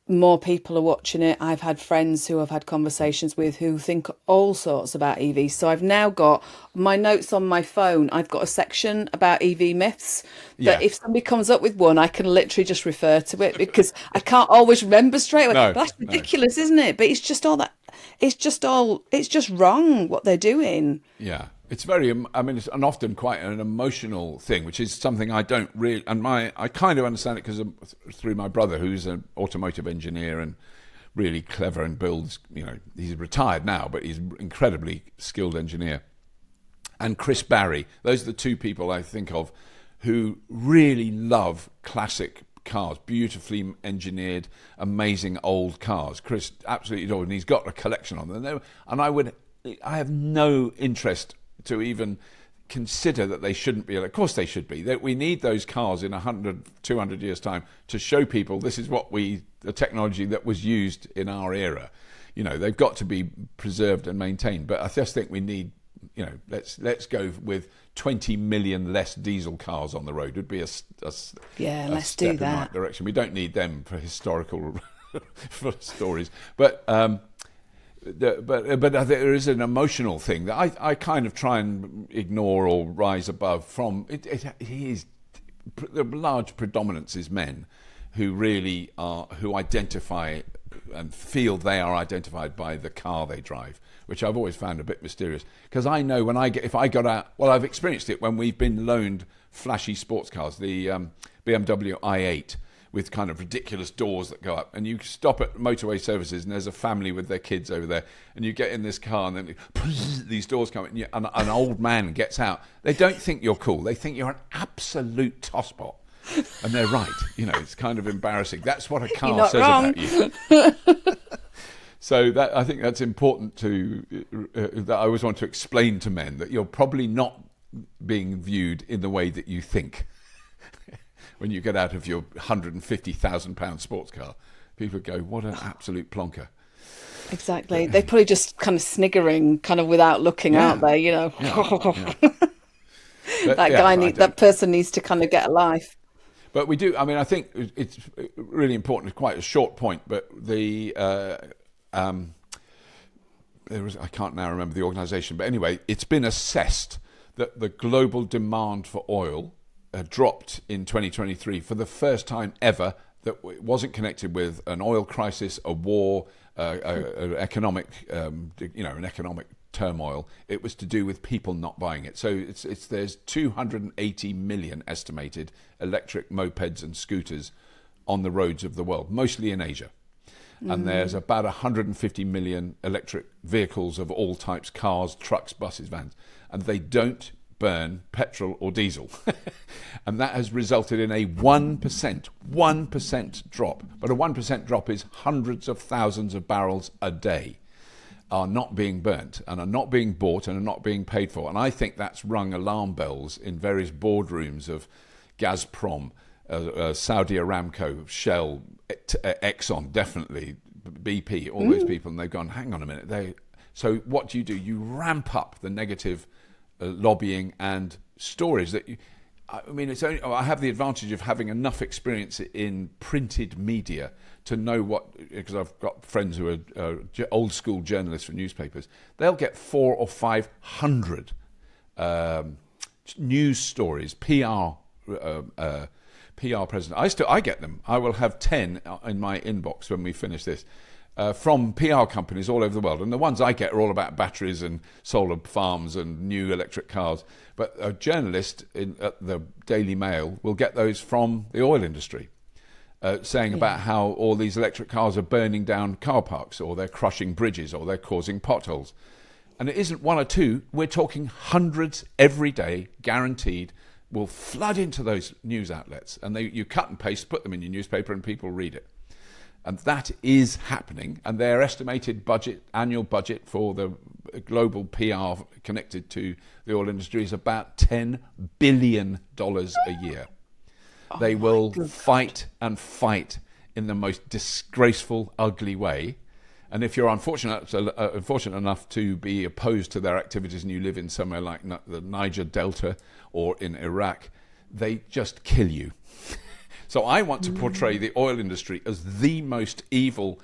more people are watching it. I've had friends who I've had conversations with who think all sorts about EVs. So I've now got my notes on my phone. I've got a section about EV myths that if somebody comes up with one, I can literally just refer to it because I can't always remember straight away. No, but that's ridiculous, isn't it? But it's just all that. It's just wrong what they're doing. Yeah. It's very, I mean, it's often quite an emotional thing, which is something I don't really, and I kind of understand it because through my brother, who's an automotive engineer and really clever and builds, he's retired now, but he's an incredibly skilled engineer. And Chris Barry, those are the two people I think of who really love classic cars, beautifully engineered, amazing old cars. Chris absolutely adored, and he's got a collection of them. And I have no interest to even consider that they shouldn't be. Of course they should be. That we need those cars in 100, 200 years' time to show people this is the technology that was used in our era. They've got to be preserved and maintained. But I just think we need, let's go with 20 million less diesel cars on the road. Would be a let's step do in the that. right direction. We don't need them for historical for stories, but there is an emotional thing that I kind of try and ignore or rise above from. The large predominance is men who really who identify and feel they are identified by the car they drive, which I've always found a bit mysterious. Because I know if I got out, well, I've experienced it when we've been loaned flashy sports cars, the BMW i8 with kind of ridiculous doors that go up, and you stop at motorway services and there's a family with their kids over there, and you get in this car and then these doors come and an old man gets out. They don't think you're cool. They think you're an absolute tosspot. And they're right. It's kind of embarrassing. That's what a car says about you. So I think that's important that I always want to explain to men that you're probably not being viewed in the way that you think. When you get out of your £150,000 sports car, people go, what an absolute plonker. Exactly. They're probably just kind of sniggering, kind of without looking out there, Yeah. That person needs to kind of get a life. But we do. I mean, I think it's really important. It's quite a short point, but I can't now remember the organisation, but anyway, it's been assessed that the global demand for oil dropped in 2023 for the first time ever. That it wasn't connected with an oil crisis, a war, an economic, an economic turmoil. It was to do with people not buying it. So there's 280 million estimated electric mopeds and scooters on the roads of the world, mostly in Asia. And there's about 150 million electric vehicles of all types, cars, trucks, buses, vans. And they don't burn petrol or diesel. And that has resulted in a 1% drop. But a 1% drop is hundreds of thousands of barrels a day are not being burnt and are not being bought and are not being paid for. And I think that's rung alarm bells in various boardrooms of Gazprom, Saudi Aramco, Shell, Exxon, definitely, BP, all those people. And they've gone, hang on a minute. So what do? You ramp up the negative lobbying and stories that I have the advantage of having enough experience in printed media to know because I've got friends who are old school journalists for newspapers. They'll get 400 or 500 news stories, PR president. I get them. I will have 10 in my inbox when we finish this. From PR companies all over the world. And the ones I get are all about batteries and solar farms and new electric cars. But a journalist at the Daily Mail will get those from the oil industry, saying about how all these electric cars are burning down car parks, or they're crushing bridges, or they're causing potholes. And it isn't one or two. We're talking hundreds every day, guaranteed, will flood into those news outlets. And you cut and paste, put them in your newspaper, and people read it. And that is happening. And their estimated annual budget for the global PR connected to the oil industry is about $10 billion a year. They will fight and fight in the most disgraceful, ugly way. And if you're unfortunate enough to be opposed to their activities and you live in somewhere like the Niger Delta or in Iraq, they just kill you. So I want to portray the oil industry as the most evil.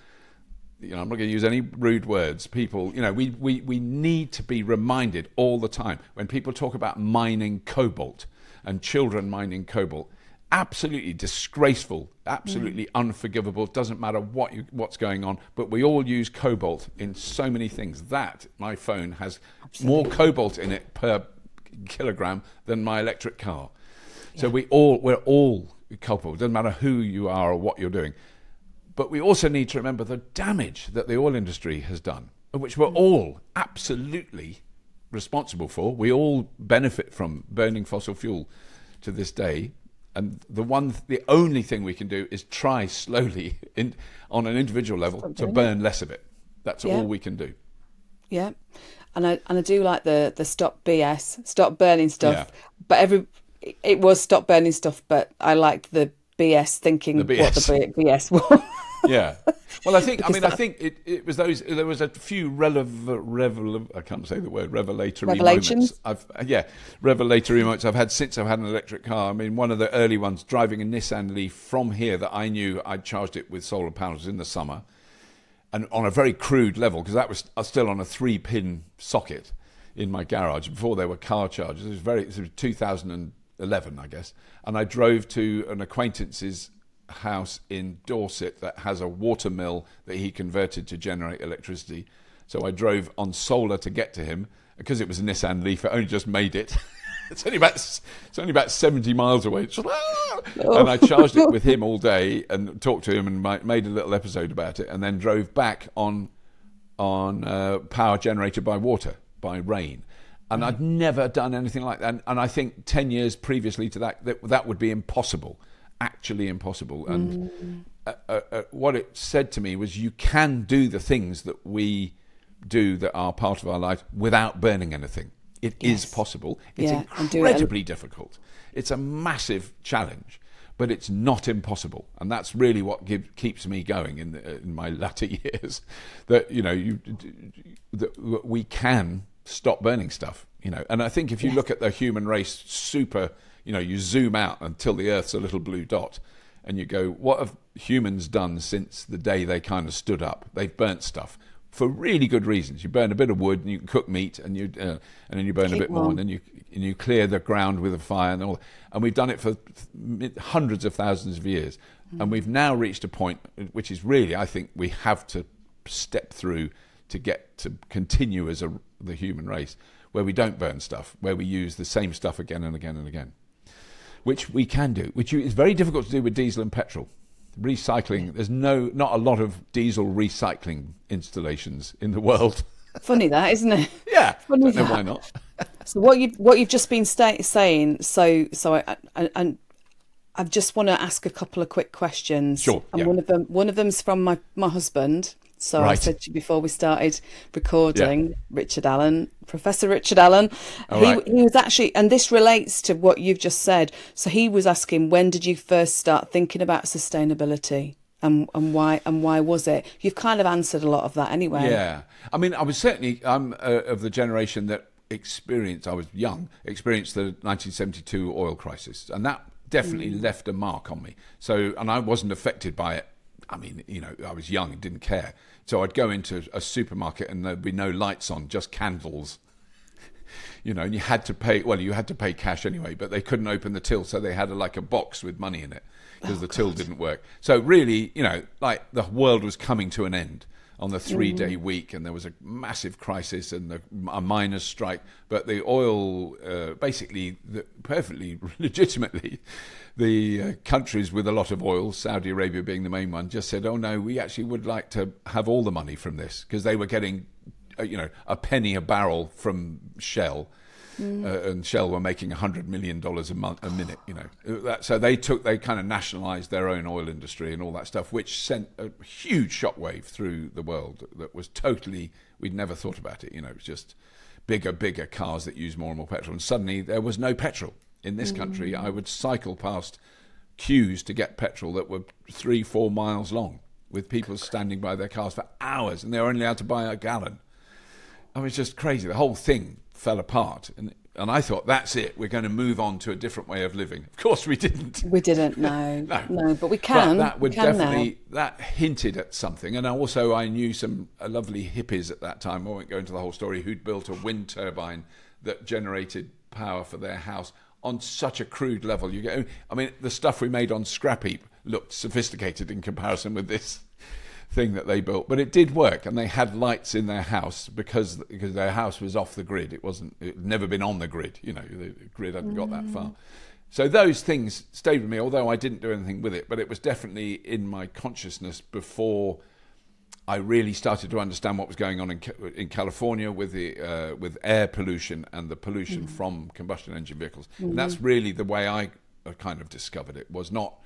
I'm not going to use any rude words. People, we need to be reminded all the time when people talk about mining cobalt and children mining cobalt. absolutely disgraceful, absolutely unforgivable. It doesn't matter what's going on, but we all use cobalt in so many things. That my phone has more cobalt in it per kilogram than my electric car. So we're all culpable. It doesn't matter who you are or what you're doing. But we also need to remember the damage that the oil industry has done, which we're all absolutely responsible for. We all benefit from burning fossil fuel to this day. And the only thing we can do is try slowly, on an individual level, to burn less of it. That's all we can do. Yeah, and I do like the stop BS, stop burning stuff. Yeah. But it was stop burning stuff. But I liked the BS thinking what the BS was. Yeah. Well, I think it was those. There was a few I can't say the word revelatory moments. Revelatory moments I've had since I've had an electric car. I mean, one of the early ones, driving a Nissan Leaf from here, that I knew I'd charged it with solar panels in the summer, and on a very crude level, because that was still on a 3-pin socket in my garage before there were car chargers. It was 2011, I guess, and I drove to an acquaintance's house in Dorset that has a water mill that he converted to generate electricity. So I drove on solar to get to him because it was a Nissan Leaf. I only just made it. It's only about 70 miles away. And I charged it with him all day and talked to him and made a little episode about it, and then drove back on power generated by water, by rain. And I'd never done anything like that. And I think 10 years previously to that would be impossible. Actually impossible. And what it said to me was, you can do the things that we do that are part of our life without burning anything. It is possible. It's incredibly difficult. It's a massive challenge, but it's not impossible. And that's really what keeps me going in my latter years. That that we can stop burning stuff. And I think if you look at the human race, you zoom out until the Earth's a little blue dot, and you go, what have humans done since the day they kind of stood up? They've burnt stuff for really good reasons. You burn a bit of wood and you can cook meat, and then you burn a bit more, and then you clear the ground with a fire and all. And we've done it for hundreds of thousands of years, and we've now reached a point which is really, I think, we have to step through to get to continue as the human race, where we don't burn stuff, where we use the same stuff again and again and again. Which we can do, which is very difficult to do with diesel and petrol. Recycling, there's not a lot of diesel recycling installations in the world. Funny that, isn't it? Yeah, Funny don't know why not. So what you've just been saying, so I just want to ask a couple of quick questions. Sure. And one of them's from my husband. So I said to you before we started recording, Richard Allan, Professor Richard Allan, he was actually, and this relates to what you've just said. So he was asking, when did you first start thinking about sustainability, and why was it? You've kind of answered a lot of that anyway. Yeah, I mean, I'm of the generation that experienced the 1972 oil crisis, and that definitely left a mark on me. So, and I wasn't affected by it. I mean, I was young and didn't care. So I'd go into a supermarket and there'd be no lights on, just candles. And you had to pay. Well, you had to pay cash anyway, but they couldn't open the till, so they had a box with money in it because the till didn't work. So really, the world was coming to an end on the 3-day week, and there was a massive crisis and a miners' strike. But the oil, perfectly legitimately, the countries with a lot of oil, Saudi Arabia being the main one, just said, oh no, we actually would like to have all the money from this, because they were getting a penny a barrel from Shell, and Shell were making $100 million a minute. So they kind of nationalised their own oil industry and all that stuff, which sent a huge shockwave through the world that was totally, we'd never thought about it. It was just bigger cars that use more and more petrol, and suddenly there was no petrol in this country. I would cycle past queues to get petrol that were 3-4 miles long, with people standing by their cars for hours, and they were only allowed to buy a gallon. I mean, it's just crazy. The whole thing fell apart, and I thought, that's it, we're going to move on to a different way of living. Of course we didn't. We didn't, no, but we can. But that hinted at something. And I knew some lovely hippies at that time, I won't go into the whole story, who'd built a wind turbine that generated power for their house on such a crude level. I mean, the stuff we made on Scrapheap looked sophisticated in comparison with this thing that they built, but it did work, and they had lights in their house because their house was off the grid. It'd never been on the grid. You know, the grid hadn't got that far. So those things stayed with me, although I didn't do anything with it. But it was definitely in my consciousness before I really started to understand what was going on in California with air pollution and the pollution from combustion engine vehicles. And that's really the way I kind of discovered it. Was not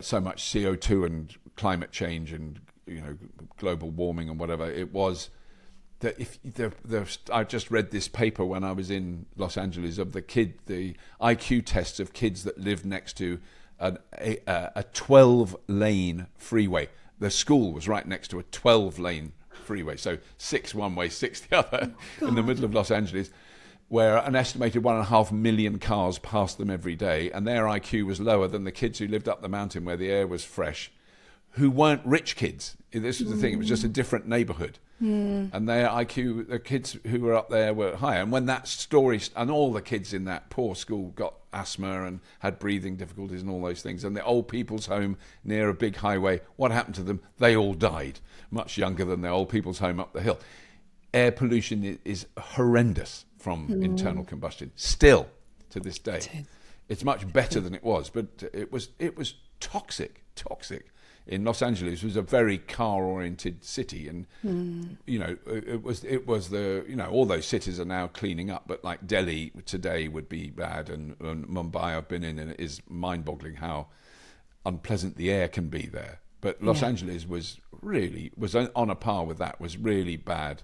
so much CO2 and climate change and global warming and whatever. It was that I just read this paper when I was in Los Angeles of the IQ tests of kids that lived next to a 12-lane freeway. The school was right next to a 12-lane freeway, so 6 one way, 6 the other, in the middle of Los Angeles, where an estimated 1.5 million cars passed them every day, and their IQ was lower than the kids who lived up the mountain where the air was fresh, who weren't rich kids. This was the thing, it was just a different neighborhood. And their IQ, the kids who were up there were higher. And when that story, and all the kids in that poor school got asthma and had breathing difficulties and all those things, and the old people's home near a big highway, what happened to them? They all died, much younger than the old people's home up the hill. Air pollution is horrendous from internal combustion, still to this day. It's much better than it was, but it was toxic. In Los Angeles, it was a very car-oriented city, and it was all those cities are now cleaning up, but like Delhi today would be bad, and Mumbai I've been in, and it is mind-boggling how unpleasant the air can be there. But Los Angeles was on a par with that. Was really bad.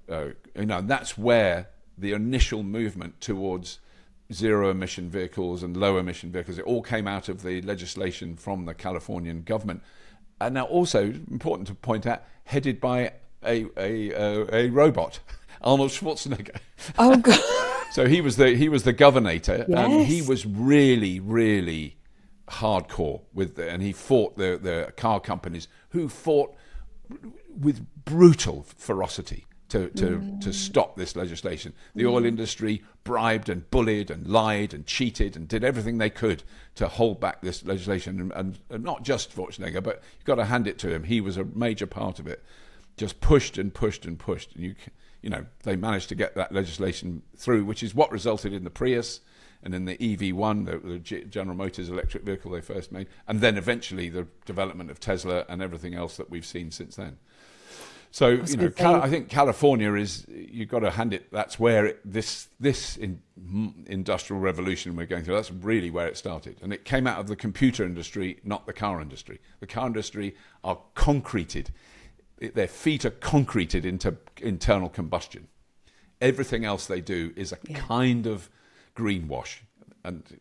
That's where the initial movement towards zero-emission vehicles and low-emission vehicles, it all came out of the legislation from the Californian government. And now also, important to point out, headed by a robot, Arnold Schwarzenegger. Oh, God. So he was the governator, and he was really, really hardcore and he fought the car companies, who fought with brutal ferocity to stop this legislation. The oil industry bribed and bullied and lied and cheated and did everything they could to hold back this legislation. And not just Schwarzenegger, but you've got to hand it to him. He was a major part of it. Just pushed and pushed and pushed. And they managed to get that legislation through, which is what resulted in the Prius and in the EV1, the General Motors electric vehicle they first made, and then eventually the development of Tesla and everything else that we've seen since then. So, I think California is, you've got to hand it, that's where this industrial revolution we're going through, that's really where it started. And it came out of the computer industry, not the car industry. The car industry are concreted, their feet are concreted into internal combustion. Everything else they do is a kind of greenwash. And,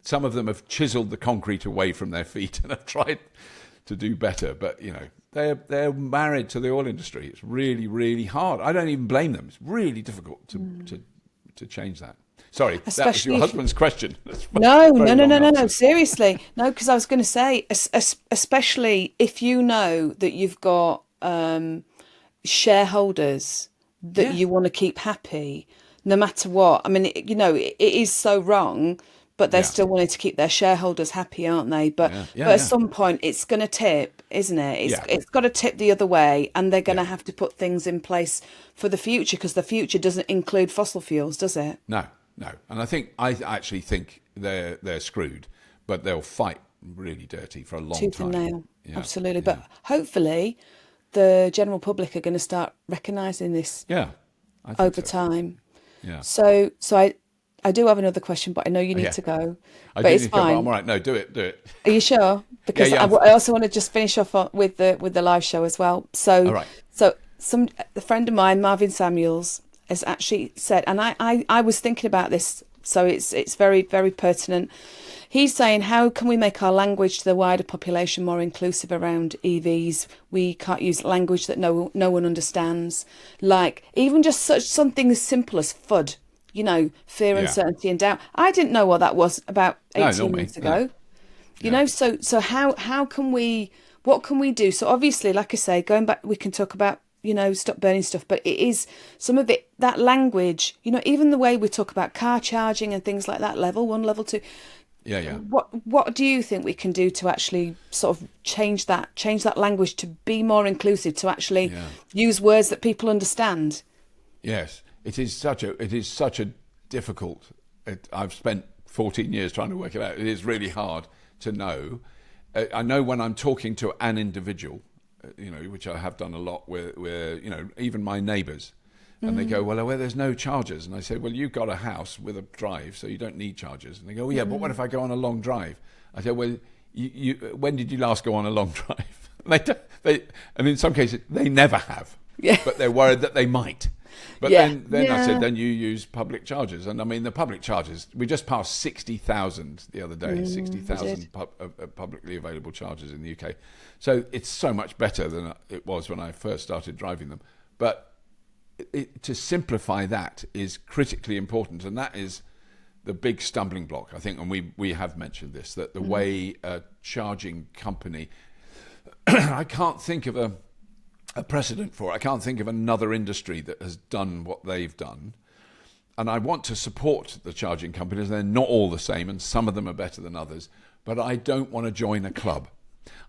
some of them have chiseled the concrete away from their feet and have tried to do better, but, they're married to the oil industry. It's really, really hard. I don't even blame them. It's really difficult to change that. Sorry, that was your husband's question. No. Seriously, no, because I was going to say, especially if you know that you've got shareholders that you want to keep happy, no matter what. I mean, it is so wrong. But they're still wanting to keep their shareholders happy, aren't they? But at some point, it's going to tip, isn't it? It's got to tip the other way, and they're going to have to put things in place for the future, because the future doesn't include fossil fuels, does it? No. And I actually think they're screwed, but they'll fight really dirty for a long Tooth time. and nail, absolutely. But hopefully, the general public are going to start recognising this over time. Yeah. So I do have another question, but I know you need to go. But it's fine. I'm all right. No, do it. Are you sure? Because I also want to just finish off with the live show as well. So, all right. A friend of mine, Marvin Samuels, has actually said, and I was thinking about this, so it's very, very pertinent. He's saying, how can we make our language to the wider population more inclusive around EVs? We can't use language that no one understands, like even just something as simple as FUD. Fear, uncertainty, and doubt. I didn't know what that was about 18 months ago. So how can we, what can we do? So obviously, like I say, going back, we can talk about stop burning stuff, but it is some of it, that language, even the way we talk about car charging and things like that, level 1, level 2. Yeah. What do you think we can do to actually sort of change that language to be more inclusive, to actually use words that people understand? Yes, it is such a difficult. I've spent 14 years trying to work it out. It is really hard to know. I know when I'm talking to an individual, which I have done a lot, where even my neighbours. And they go, well, there's no chargers. And I say, well, you've got a house with a drive, so you don't need chargers. And they go, well, yeah, but what if I go on a long drive? I say, well, when did you last go on a long drive? And in some cases, they never have. Yeah. But they're worried that they might. But then I said, then you use public chargers. And I mean, the public chargers, we just passed 60,000 the other day, 60,000 publicly available chargers in the UK. So it's so much better than it was when I first started driving them. But to simplify that is critically important, and that is the big stumbling block, I think, and we have mentioned this, that the way a charging company, I can't think of a precedent for it. I can't think of another industry that has done what they've done, and I want to support the charging companies. They're not all the same, and some of them are better than others, but I don't want to join a club.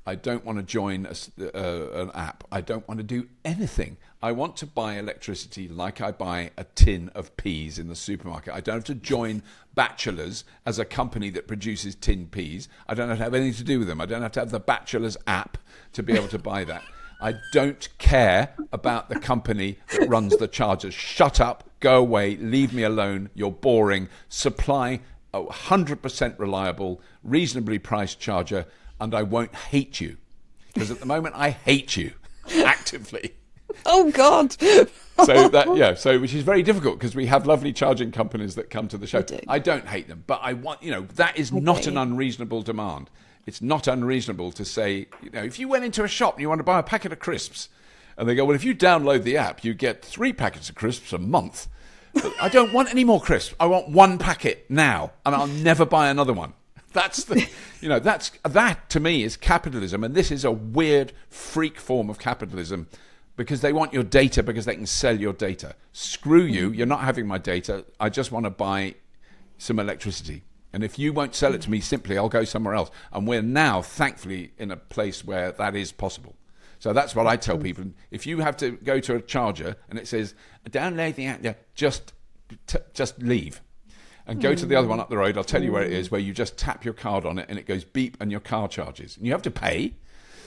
I don't want to join an app. I don't want to do anything. I want to buy electricity like I buy a tin of peas in the supermarket. I don't have to join Bachelors as a company that produces tin peas. I don't have to have anything to do with them. I don't have to have the Bachelors app to be able to buy that. I don't care about the company that runs the chargers. Shut up, go away, leave me alone. You're boring. Supply a 100% reliable, reasonably priced charger, and I won't hate you, because at the moment I hate you actively. Oh God! So which is very difficult, because we have lovely charging companies that come to the show. I don't hate them, but I want, that is not an unreasonable demand. It's not unreasonable to say, if you went into a shop and you want to buy a packet of crisps, and they go, well, if you download the app, you get 3 packets of crisps a month. But I don't want any more crisps. I want 1 packet now, and I'll never buy another one. That's that to me is capitalism, and this is a weird freak form of capitalism, because they want your data because they can sell your data. Screw you, you're not having my data. I just want to buy some electricity, and if you won't sell it to me, simply I'll go somewhere else. And we're now, thankfully, in a place where that is possible. So that's what I tell people. If you have to go to a charger and it says download the app, just leave. And go to the other one up the road. I'll tell you where it is, where you just tap your card on it and it goes beep and your car charges. And you have to pay.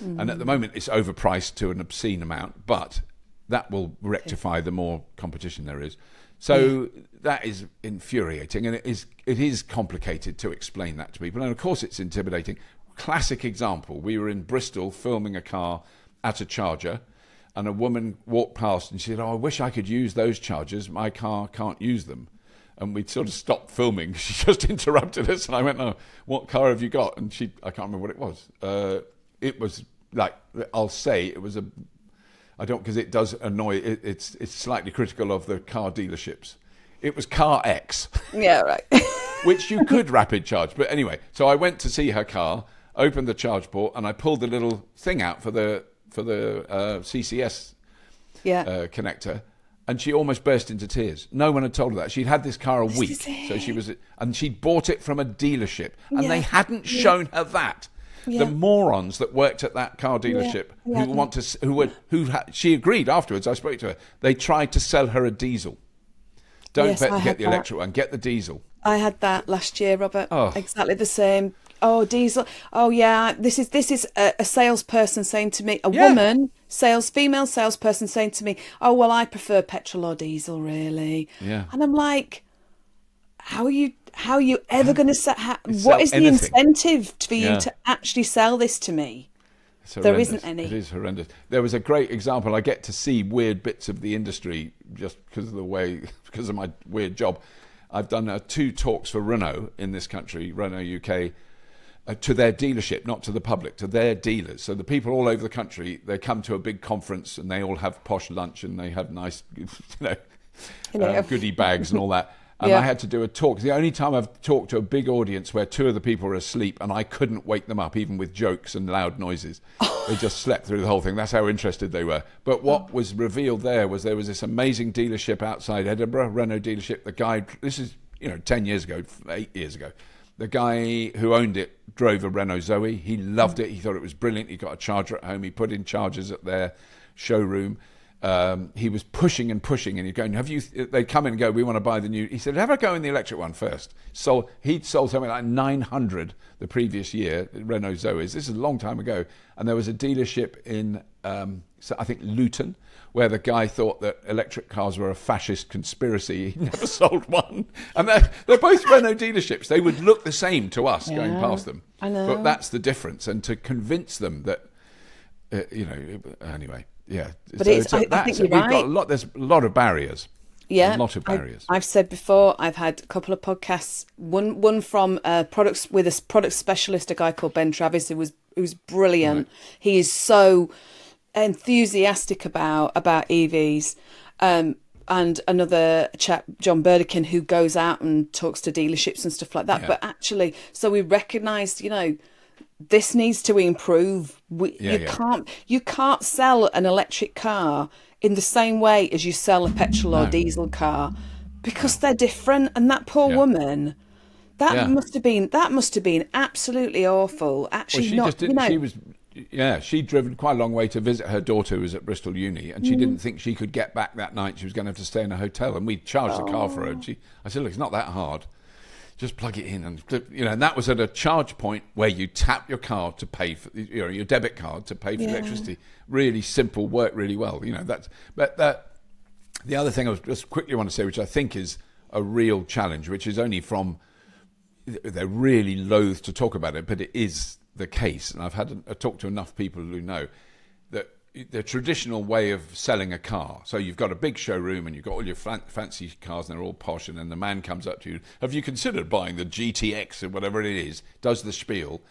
And at the moment, it's overpriced to an obscene amount, but that will rectify the more competition there is. So that is infuriating, and it is complicated to explain that to people. And of course, it's intimidating. Classic example, we were in Bristol filming a car at a charger, and a woman walked past and she said, I wish I could use those chargers. My car can't use them. And we sort of stopped filming. She just interrupted us, and I went, "Oh, what car have you got?" And I can't remember what it was. It was like, I'll say it was I don't, because it does annoy. It's slightly critical of the car dealerships. It was Car X. Yeah, right. Which you could rapid charge, but anyway. So I went to see her car, opened the charge port, and I pulled the little thing out for the CCS connector. And she almost burst into tears. No one had told her that. She'd had this car a week, and she'd bought it from a dealership, and they hadn't shown her that. Yeah. The morons that worked at that car dealership she agreed afterwards. I spoke to her. They tried to sell her a diesel. Don't get the electric one. Get the diesel. I had that last year, Robert. Oh. Exactly the same. Oh, diesel. Oh, yeah. This is a salesperson saying to me, female salesperson saying to me, oh, well, I prefer petrol or diesel, really. Yeah. And I'm like, how are you ever going to sell? What is the incentive for you to actually sell this to me? There isn't any. It is horrendous. There was a great example. I get to see weird bits of the industry just because of my weird job. I've done 2 talks for Renault in this country, Renault UK, to their dealership, not to the public, to their dealers. So the people all over the country, they come to a big conference and they all have posh lunch and they have nice, goodie bags and all that. And I had to do a talk. It's the only time I've talked to a big audience where two of the people were asleep and I couldn't wake them up, even with jokes and loud noises. They just slept through the whole thing. That's how interested they were. But what was revealed there was this amazing dealership outside Edinburgh, Renault dealership. The guy, this is 10 years ago, 8 years ago. The guy who owned it drove a Renault Zoe. He loved it. He thought it was brilliant. He got a charger at home. He put in chargers at their showroom. He was pushing and pushing, and he's going, they'd come in and go, we want to buy the new. He said, have a go in the electric one first. So he'd sold something like 900 the previous year, Renault Zoes. This is a long time ago. And there was a dealership in, I think, Luton, where the guy thought that electric cars were a fascist conspiracy. He never sold one. And they're both Renault dealerships. They would look the same to us going past them. I know. But that's the difference. And to convince them that, anyway. Yeah, but I think you're right. There's a lot of barriers. Yeah, a lot of barriers. I've said before, I've had a couple of podcasts. One from products with a product specialist, a guy called Ben Travis, who's brilliant. Right. He is so enthusiastic about EVs. And another chap, John Burdekin, who goes out and talks to dealerships and stuff like that. Yeah. But actually, so we recognised, this needs to improve. You can't sell an electric car in the same way as you sell a petrol or diesel car, because they're different. And that poor woman, that must have been absolutely awful. Actually, she'd driven quite a long way to visit her daughter who was at Bristol Uni, and she didn't think she could get back that night. She was going to have to stay in a hotel, and we charged the car for her. And I said, look, it's not that hard. Just plug it in, and that was at a charge point where you tap your card to pay for your debit card to pay for electricity. Really simple, worked really well. But the other thing I was just quickly want to say, which I think is a real challenge, which is only from they're really loath to talk about it, but it is the case, and I've talked to enough people who know that the traditional way of selling a car. So you've got a big showroom and you've got all your fancy cars and they're all posh, and then the man comes up to you, have you considered buying the GTX or whatever it is, does the spiel.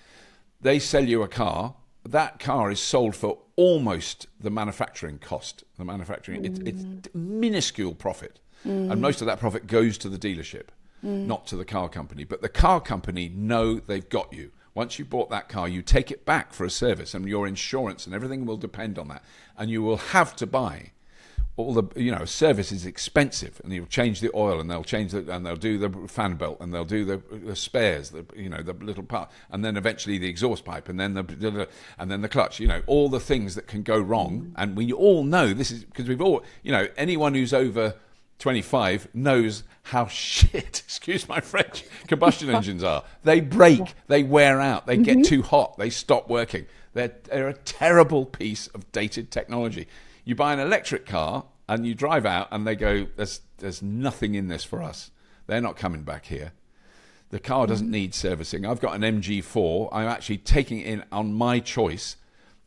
They sell you a car. That car is sold for almost the manufacturing cost. It's minuscule profit. And most of that profit goes to the dealership, not to the car company. But the car company know they've got you. Once you bought that car, you take it back for a service, and your insurance and everything will depend on that. And you will have to buy all the, service is expensive, and you'll change the oil, and they'll do the fan belt, and they'll do the spares, the little part, and then eventually the exhaust pipe, and then the clutch, all the things that can go wrong. And we all know this is because we've all, anyone who's over 25 knows how shit, excuse my French, combustion engines are. They break, they wear out, they get too hot, they stop working. They're a terrible piece of dated technology. You buy an electric car and you drive out and they go, there's nothing in this for us. They're not coming back here. The car doesn't need servicing. I've got an MG4. I'm actually taking it in on my choice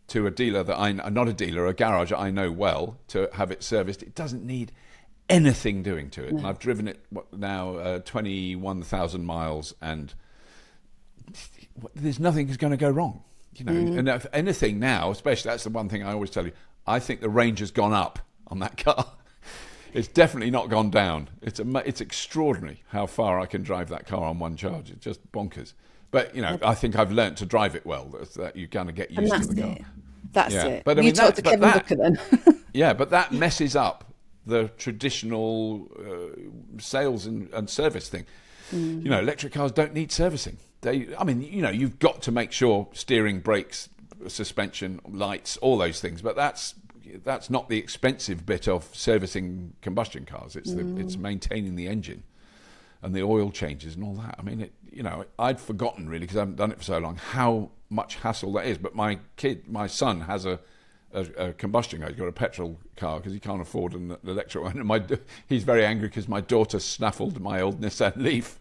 to a dealer a garage I know well, to have it serviced. It doesn't need anything doing to it. And I've driven it now 21,000 miles, and there's nothing is going to go wrong. And if anything now, especially, that's the one thing I always tell you, I think the range has gone up on that car. It's definitely not gone down. It's extraordinary how far I can drive that car on one charge. It's just bonkers. But I think I've learnt to drive it well. That you're going to get used to the car. That's it. But you talk to Kevin Booker then. But that messes up the traditional sales and service thing. Electric cars don't need servicing. You've got to make sure steering, brakes, suspension, lights, all those things. But that's not the expensive bit of servicing combustion cars. It's maintaining the engine and the oil changes and all that. I mean, I'd forgotten really, because I haven't done it for so long, how much hassle that is. But my son has a combustion car. He's got a petrol car because he can't afford an electric one. And he's very angry because my daughter snaffled my old Nissan Leaf.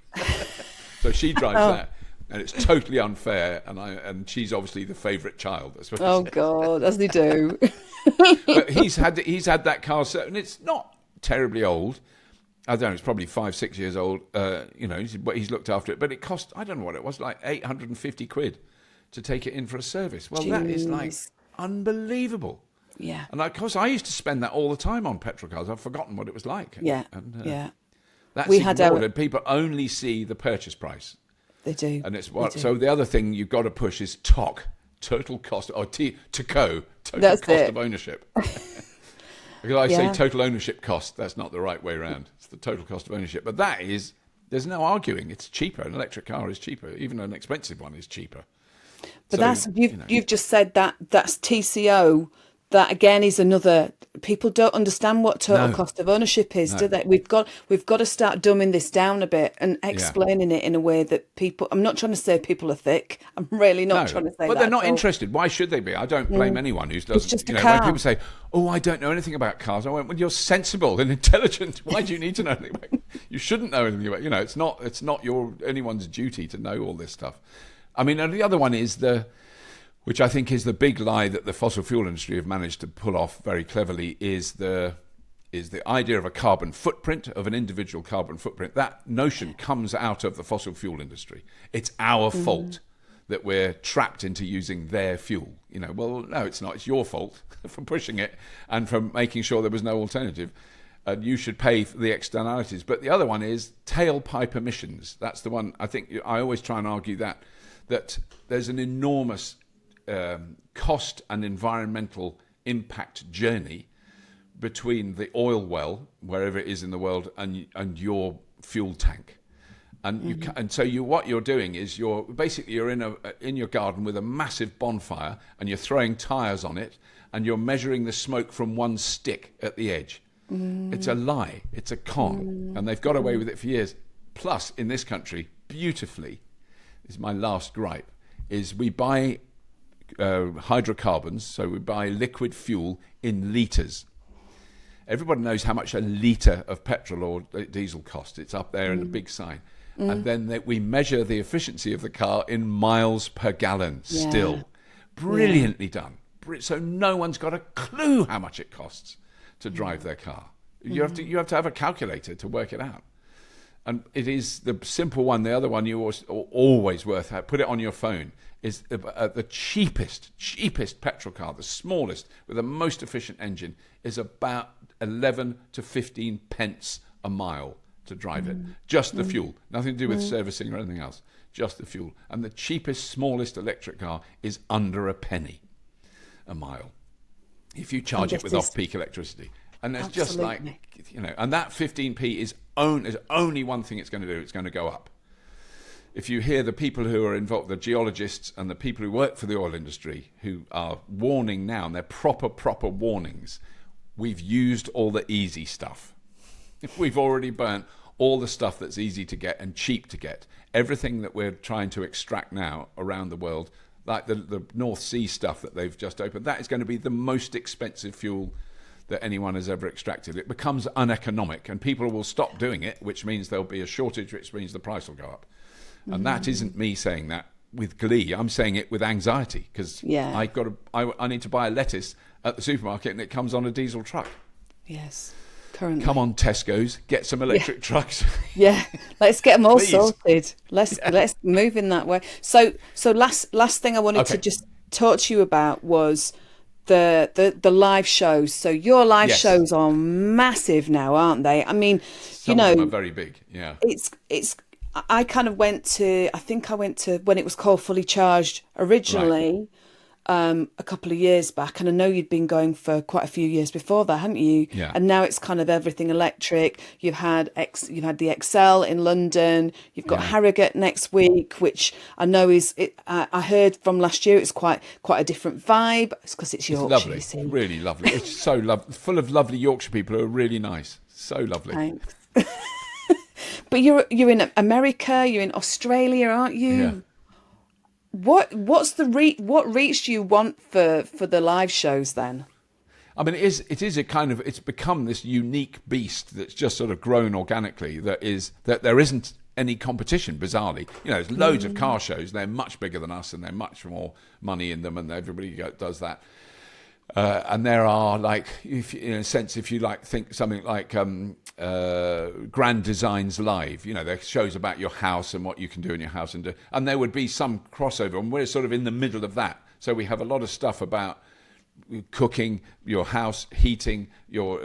So she drives that. And it's totally unfair, and she's obviously the favourite child. I suppose. Oh God, as they do. But he's had that car, and it's not terribly old. I don't know, it's probably 5-6 years old. He's looked after it, but it cost, I don't know what it was, like 850 quid to take it in for a service. Well, that is like unbelievable. And of course, I used to spend that all the time on petrol cars. I've forgotten what it was like. That's we had ignored, and people only see the purchase price. They do. And it's what. So the other thing you've got to push is total cost, or total That's cost it. of ownership. Because I say total ownership cost, that's not the right way around. It's the total cost of ownership. But that is, there's no arguing. It's cheaper. An electric car is cheaper. Even an expensive one is cheaper. But so, you've just said that's TCO. That again is another. People don't understand what total cost of ownership is, do they? We've got to start dumbing this down a bit and explaining it in a way that people. I'm not trying to say people are thick. I'm really not trying to say that. But they're not interested. Why should they be? I don't blame anyone who doesn't. It's just a when car. people say, "Oh, I don't know anything about cars," I went, "Well, you're sensible and intelligent. Why do you need to know anything about? You shouldn't know anything about. It's not anyone's duty to know all this stuff. I mean, and the other one is which I think is the big lie that the fossil fuel industry have managed to pull off very cleverly, is the idea of a carbon footprint, of an individual carbon footprint. That notion comes out of the fossil fuel industry. It's our fault that we're trapped into using their fuel. Well, no, it's not. It's your fault for pushing it and for making sure there was no alternative. And you should pay for the externalities. But the other one is tailpipe emissions. That's the one I think I always try and argue that there's an enormous cost and environmental impact journey between the oil well, wherever it is in the world, and your fuel tank. And and so what you're doing is you're in your garden with a massive bonfire, and you're throwing tires on it, and you're measuring the smoke from one stick at the edge. It's a lie. It's a con, and they've got away with it for years. Plus, in this country, beautifully, this is my last gripe, is we buy hydrocarbons, so we buy liquid fuel in litres. Everybody knows how much a litre of petrol or diesel costs. It's up there in a big sign. And then we measure the efficiency of the car in miles per gallon still. Brilliantly done. So no one's got a clue how much it costs to drive their car. You have to have a calculator to work it out. And it is the simple one. The other one you always worth having. Put it on your phone. Is the cheapest petrol car, the smallest with the most efficient engine, is about 11 to 15 pence a mile to drive it. Just the fuel, nothing to do with servicing or anything else. Just the fuel. And the cheapest, smallest electric car is under a penny a mile if you charge it with off-peak electricity. And it's just like, and that 15p is only one thing it's going to do. It's going to go up. If you hear the people who are involved, the geologists and the people who work for the oil industry who are warning now, and they're proper warnings, we've used all the easy stuff. We've already burnt all the stuff that's easy to get and cheap to get. Everything that we're trying to extract now around the world, like the North Sea stuff that they've just opened, that is going to be the most expensive fuel that anyone has ever extracted. It becomes uneconomic and people will stop doing it, which means there'll be a shortage, which means the price will go up. And that isn't me saying that with glee. I'm saying it with anxiety because I need to buy a lettuce at the supermarket and it comes on a diesel truck. Yes, currently. Come on, Tesco's, get some electric trucks. Yeah, let's get them all sorted. Let's move in that way. So last thing I wanted to just talk to you about was the live shows. So your live shows are massive now, aren't they? I mean, Some of them are very big. Yeah, it's. I kind of went to when it was called Fully Charged originally, a couple of years back, and I know you'd been going for quite a few years before that, hadn't you? Yeah. And now it's kind of everything electric. You've had the Excel in London. You've got Harrogate next week, which I know I heard from last year. It's quite a different vibe. It's because it's Yorkshire. Lovely, you see. Really lovely. It's so lovely, full of lovely Yorkshire people who are really nice. So lovely. Thanks. But you're in America, you're in Australia, aren't you? Yeah. What reach do you want for the live shows then? I mean, it is a kind of, it's become this unique beast that's just sort of grown organically. That there isn't any competition. Bizarrely, there's loads of car shows. They're much bigger than us, and they're much more money in them, and everybody does that. And there are, like, if you like, think something like Grand Designs Live. There's shows about your house and what you can do in your house, and there would be some crossover, and we're sort of in the middle of that. So we have a lot of stuff about cooking, your house, heating, your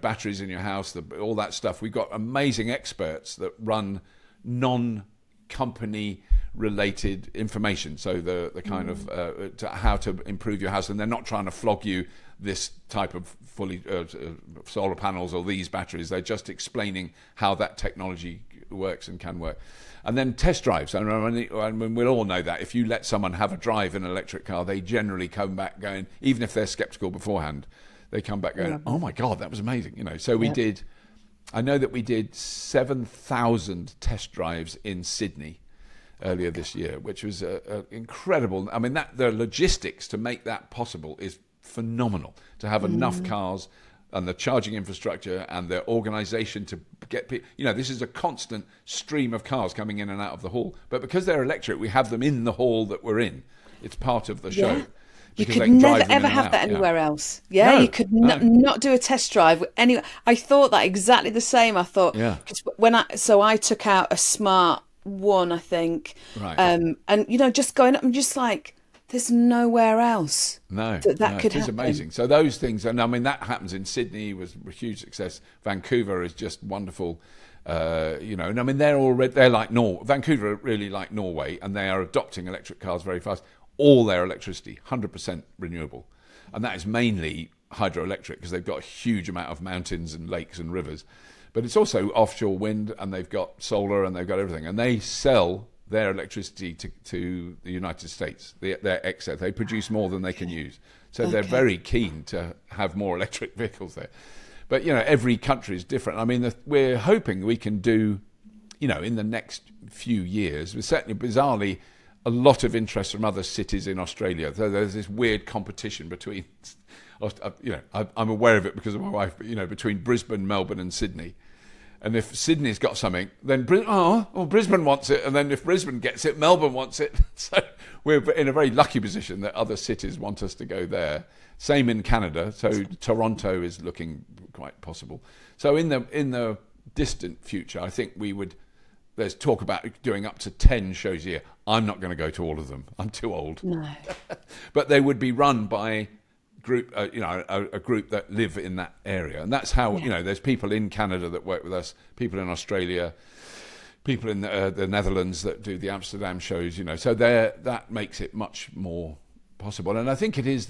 batteries in your house, all that stuff. We've got amazing experts that run non-company related information. So the kind of how to improve your house, and they're not trying to flog you this type of fully solar panels or these batteries. They're just explaining how that technology works and can work. And then test drives. I mean, we'll all know that if you let someone have a drive in an electric car, they generally come back going, even if they're skeptical beforehand, they come back going, oh my God, that was amazing. So we did, I know that we did 7,000 test drives in Sydney earlier this year, which was incredible. I mean, the logistics to make that possible is phenomenal, to have enough cars and the charging infrastructure and the organisation to get people. This is a constant stream of cars coming in and out of the hall. But because they're electric, we have them in the hall that we're in. It's part of the show. You could never ever have that anywhere else. Yeah, no, you could not do a test drive anywhere. I thought that exactly the same. I thought, cause I took out a Smart One, I think, right. And just going up, I'm just like, there's nowhere else that could happen. It's amazing. So those things, and I mean, that happens in Sydney, was a huge success. Vancouver is just wonderful, and I mean, they're like Vancouver really like Norway, and they are adopting electric cars very fast. All their electricity, 100% renewable. And that is mainly hydroelectric because they've got a huge amount of mountains and lakes and rivers. But it's also offshore wind, and they've got solar, and they've got everything. And they sell their electricity to the United States, their excess. They produce more than they can use. So they're very keen to have more electric vehicles there. But, every country is different. I mean, we're hoping we can do, in the next few years, we're certainly bizarrely a lot of interest from other cities in Australia. So there's this weird competition between, I'm aware of it because of my wife, but, between Brisbane, Melbourne and Sydney. And if Sydney's got something, then Brisbane wants it. And then if Brisbane gets it, Melbourne wants it. So we're in a very lucky position that other cities want us to go there. Same in Canada. So Toronto is looking quite possible. So in the distant future, I think there's talk about doing up to 10 shows a year. I'm not going to go to all of them. I'm too old. No. But they would be run by a group that live in that area, and that's how there's people in Canada that work with us, people in Australia, people in the Netherlands that do the Amsterdam shows. So that makes it much more possible. And I think it's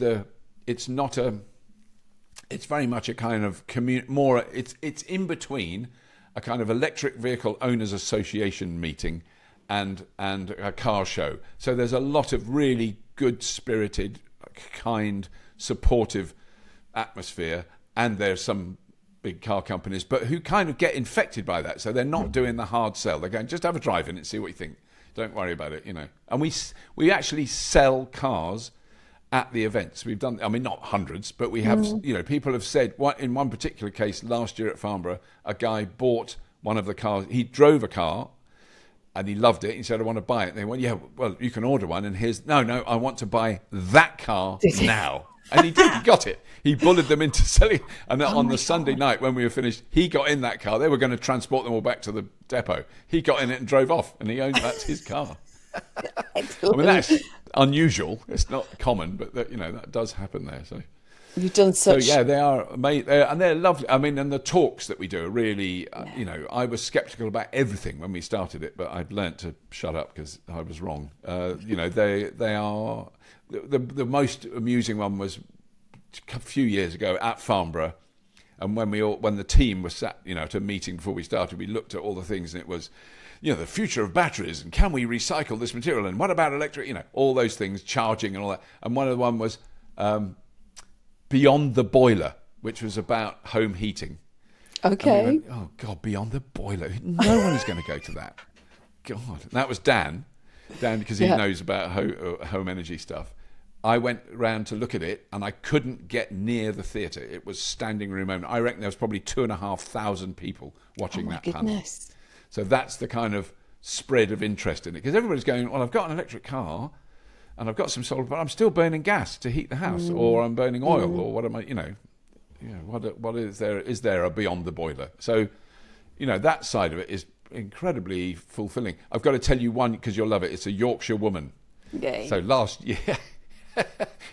very much a kind of it's in between a kind of electric vehicle owners association meeting and a car show. So there's a lot of really good spirited, kind, supportive atmosphere, and there's some big car companies but who kind of get infected by that, so they're not doing the hard sell. They're going, just have a drive in it, see what you think, don't worry about it. And we actually sell cars at the events. We've done, I mean, not hundreds, but we have people have said, in one particular case last year at Farnborough, a guy bought one of the cars. He drove a car and he loved it. He said, I want to buy it. And they went, yeah, well, you can order one. And no, I want to buy that car now. And he did. He got it. He bullied them into selling. And on the Sunday night when we were finished, he got in that car. They were going to transport them all back to the depot. He got in it and drove off. And that's his car. I mean, that's unusual. It's not common, but that does happen there. So you've done such. So yeah, they are amazing, and they're lovely. I mean, and the talks that we do are really. I was sceptical about everything when we started it, but I've learnt to shut up because I was wrong. They are. The most amusing one was a few years ago at Farnborough, and when the team was sat, at a meeting before we started, we looked at all the things, and it was, the future of batteries, and can we recycle this material, and what about electric, all those things, charging and all that. And one of the one was Beyond the Boiler, which was about home heating. Okay. And we went, oh God, Beyond the Boiler. No one is going to go to that. God. And that was Dan, because he knows about home energy stuff. I went round to look at it, and I couldn't get near the theatre. It was standing room only. I reckon there was probably 2,500 people watching that panel. So that's the kind of spread of interest in it. Because everybody's going, well, I've got an electric car, and I've got some solar, but I'm still burning gas to heat the house, or I'm burning oil, or what am I, what is there? Is there a Beyond the Boiler? So, that side of it is incredibly fulfilling. I've got to tell you one, because you'll love it. It's a Yorkshire woman. Yay. So last year,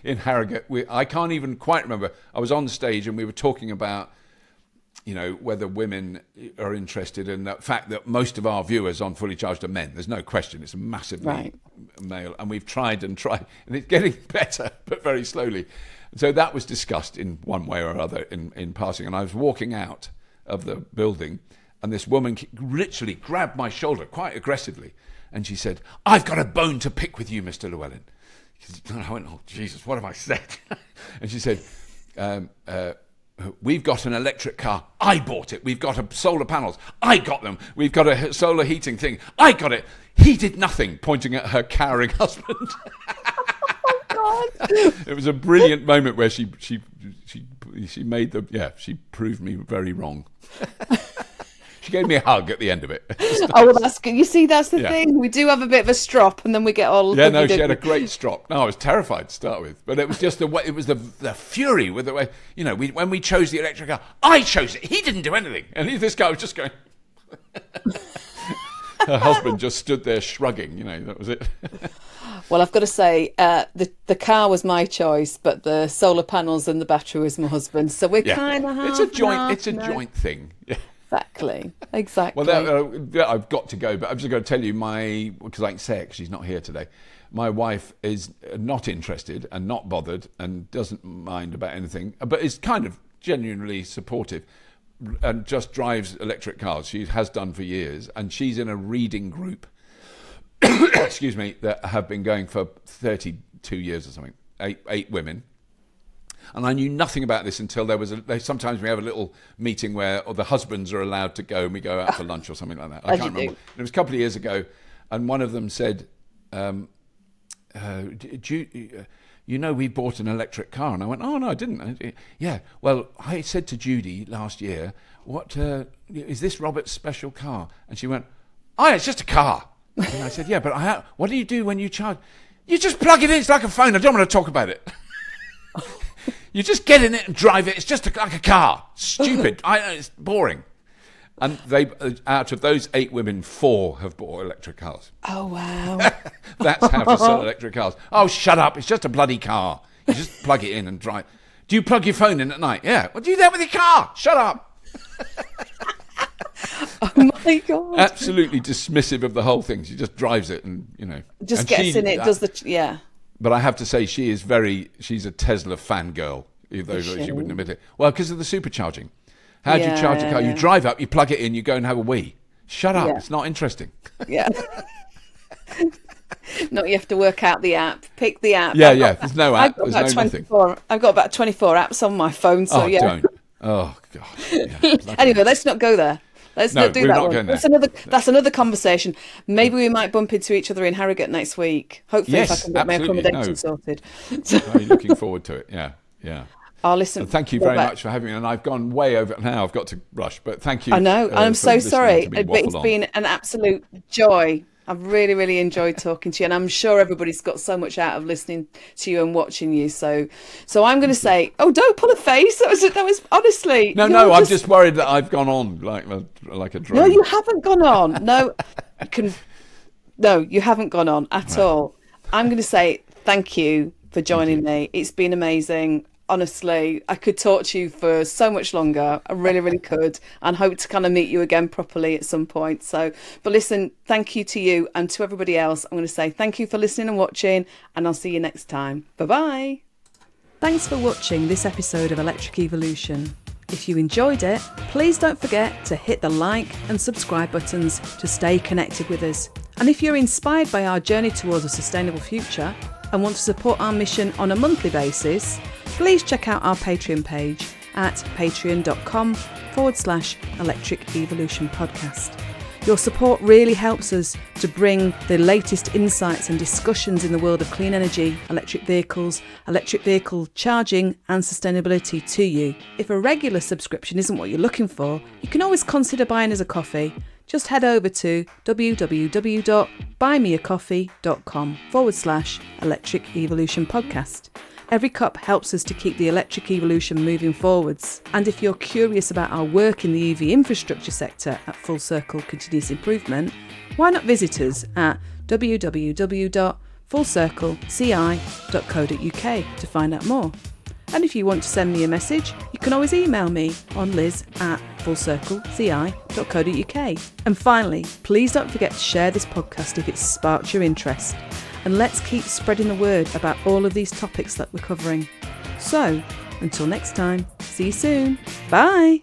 in Harrogate. I can't even quite remember. I was on stage and we were talking about, whether women are interested in the fact that most of our viewers on Fully Charged are men. There's no question. It's massively male. And we've tried, and it's getting better, but very slowly. So that was discussed in one way or other in passing. And I was walking out of the building, and this woman literally grabbed my shoulder quite aggressively. And she said, "I've got a bone to pick with you, Mr. Llewellyn." And I went, "Oh, Jesus, what have I said?" And she said, "We've got an electric car. I bought it. We've got solar panels. I got them. We've got a solar heating thing. I got it. He did nothing," pointing at her cowering husband. Oh, God. It was a brilliant moment where she made she proved me very wrong. She gave me a hug at the end of it. Oh, well, that's good. You see, that's the thing. We do have a bit of a strop, and then we get all... Yeah, no, she had a great strop. No, I was terrified to start with. But it was just the fury with the way, when we chose the electric car, I chose it. He didn't do anything. And this guy was just going... Her husband just stood there shrugging, that was it. Well, I've got to say, the car was my choice, but the solar panels and the battery was my husband's. So we're kind of half. It's a joint thing. Yeah. Exactly. Well, I've got to go, but I'm just going to tell you because I can say it 'cause she's not here today. My wife is not interested and not bothered and doesn't mind about anything, but is kind of genuinely supportive and just drives electric cars. She has done for years, and she's in a reading group, excuse me, that have been going for 32 years or something, eight women. And I knew nothing about this until sometimes we have a little meeting where the husbands are allowed to go and we go out for lunch or something like that. I can't remember. It was a couple of years ago, and one of them said, we bought an electric car. And I went, "Oh, no, I didn't." "Yeah, well, I said to Judy last year, what is this Robert's special car?" And she went, "Oh, it's just a car." And I said, "Yeah, but what do you do when you charge?" "You just plug it in. It's like a phone. I don't want to talk about it." You just get in it and drive it. It's just like a car. Stupid. It's boring. And out of those 8 women, 4 have bought electric cars. Oh, wow. That's how to sell electric cars. "Oh, shut up. It's just a bloody car. You just plug it in and drive." "Do you plug your phone in at night?" "Yeah." "Well, do that with your car. Shut up." Oh, my God. Absolutely dismissive of the whole thing. She just drives it and, Just gets in it, does the... But I have to say, she's a Tesla fangirl, though she wouldn't admit it. Well, because of the supercharging. How do you charge a car? You drive up, you plug it in, you go and have a wee. Shut up, it's not interesting. Yeah. No, you have to work out the app, pick the app. There's no app, there's no nothing. I've got about 24 apps on my phone, so don't. Oh, God. Yeah, anyway, let's not go there. Let's not do that one. That's another conversation. Maybe we might bump into each other in Harrogate next week. Hopefully, if I can get my accommodation sorted. I'm looking forward to it. Yeah. Oh, listen. And thank you very much for having me. And I've gone way over now. I've got to rush, but thank you. I know. I'm so sorry. It's been an absolute joy. I've really, really enjoyed talking to you, and I'm sure everybody's got so much out of listening to you and watching you. So I'm going to say, don't pull a face. That was honestly. No. I'm just worried that I've gone on like a drone. No, you haven't gone on. No, you haven't gone on at all. I'm going to say thank you for joining me. It's been amazing. Honestly, I could talk to you for so much longer. I really, really could, and hope to kind of meet you again properly at some point. But listen, thank you to you and to everybody else. I'm going to say thank you for listening and watching, and I'll see you next time. Bye-bye. Thanks for watching this episode of Electric Evolution. If you enjoyed it, please don't forget to hit the like and subscribe buttons to stay connected with us. And if you're inspired by our journey towards a sustainable future and want to support our mission on a monthly basis, please check out our Patreon page at patreon.com/Electric Evolution Podcast. Your support really helps us to bring the latest insights and discussions in the world of clean energy, electric vehicles, electric vehicle charging and sustainability to you. If a regular subscription isn't what you're looking for, you can always consider buying us a coffee. Just head over to www.buymeacoffee.com/Electric Evolution Podcast. Every cup helps us to keep the electric evolution moving forwards. And if you're curious about our work in the EV infrastructure sector at Full Circle Continuous Improvement, why not visit us at www fullcircleci.co.uk to find out more. And if you want to send me a message, you can always email me on liz@fullcircleci.co.uk. And finally, please don't forget to share this podcast if it's sparked your interest. And let's keep spreading the word about all of these topics that we're covering. So, until next time, see you soon. Bye!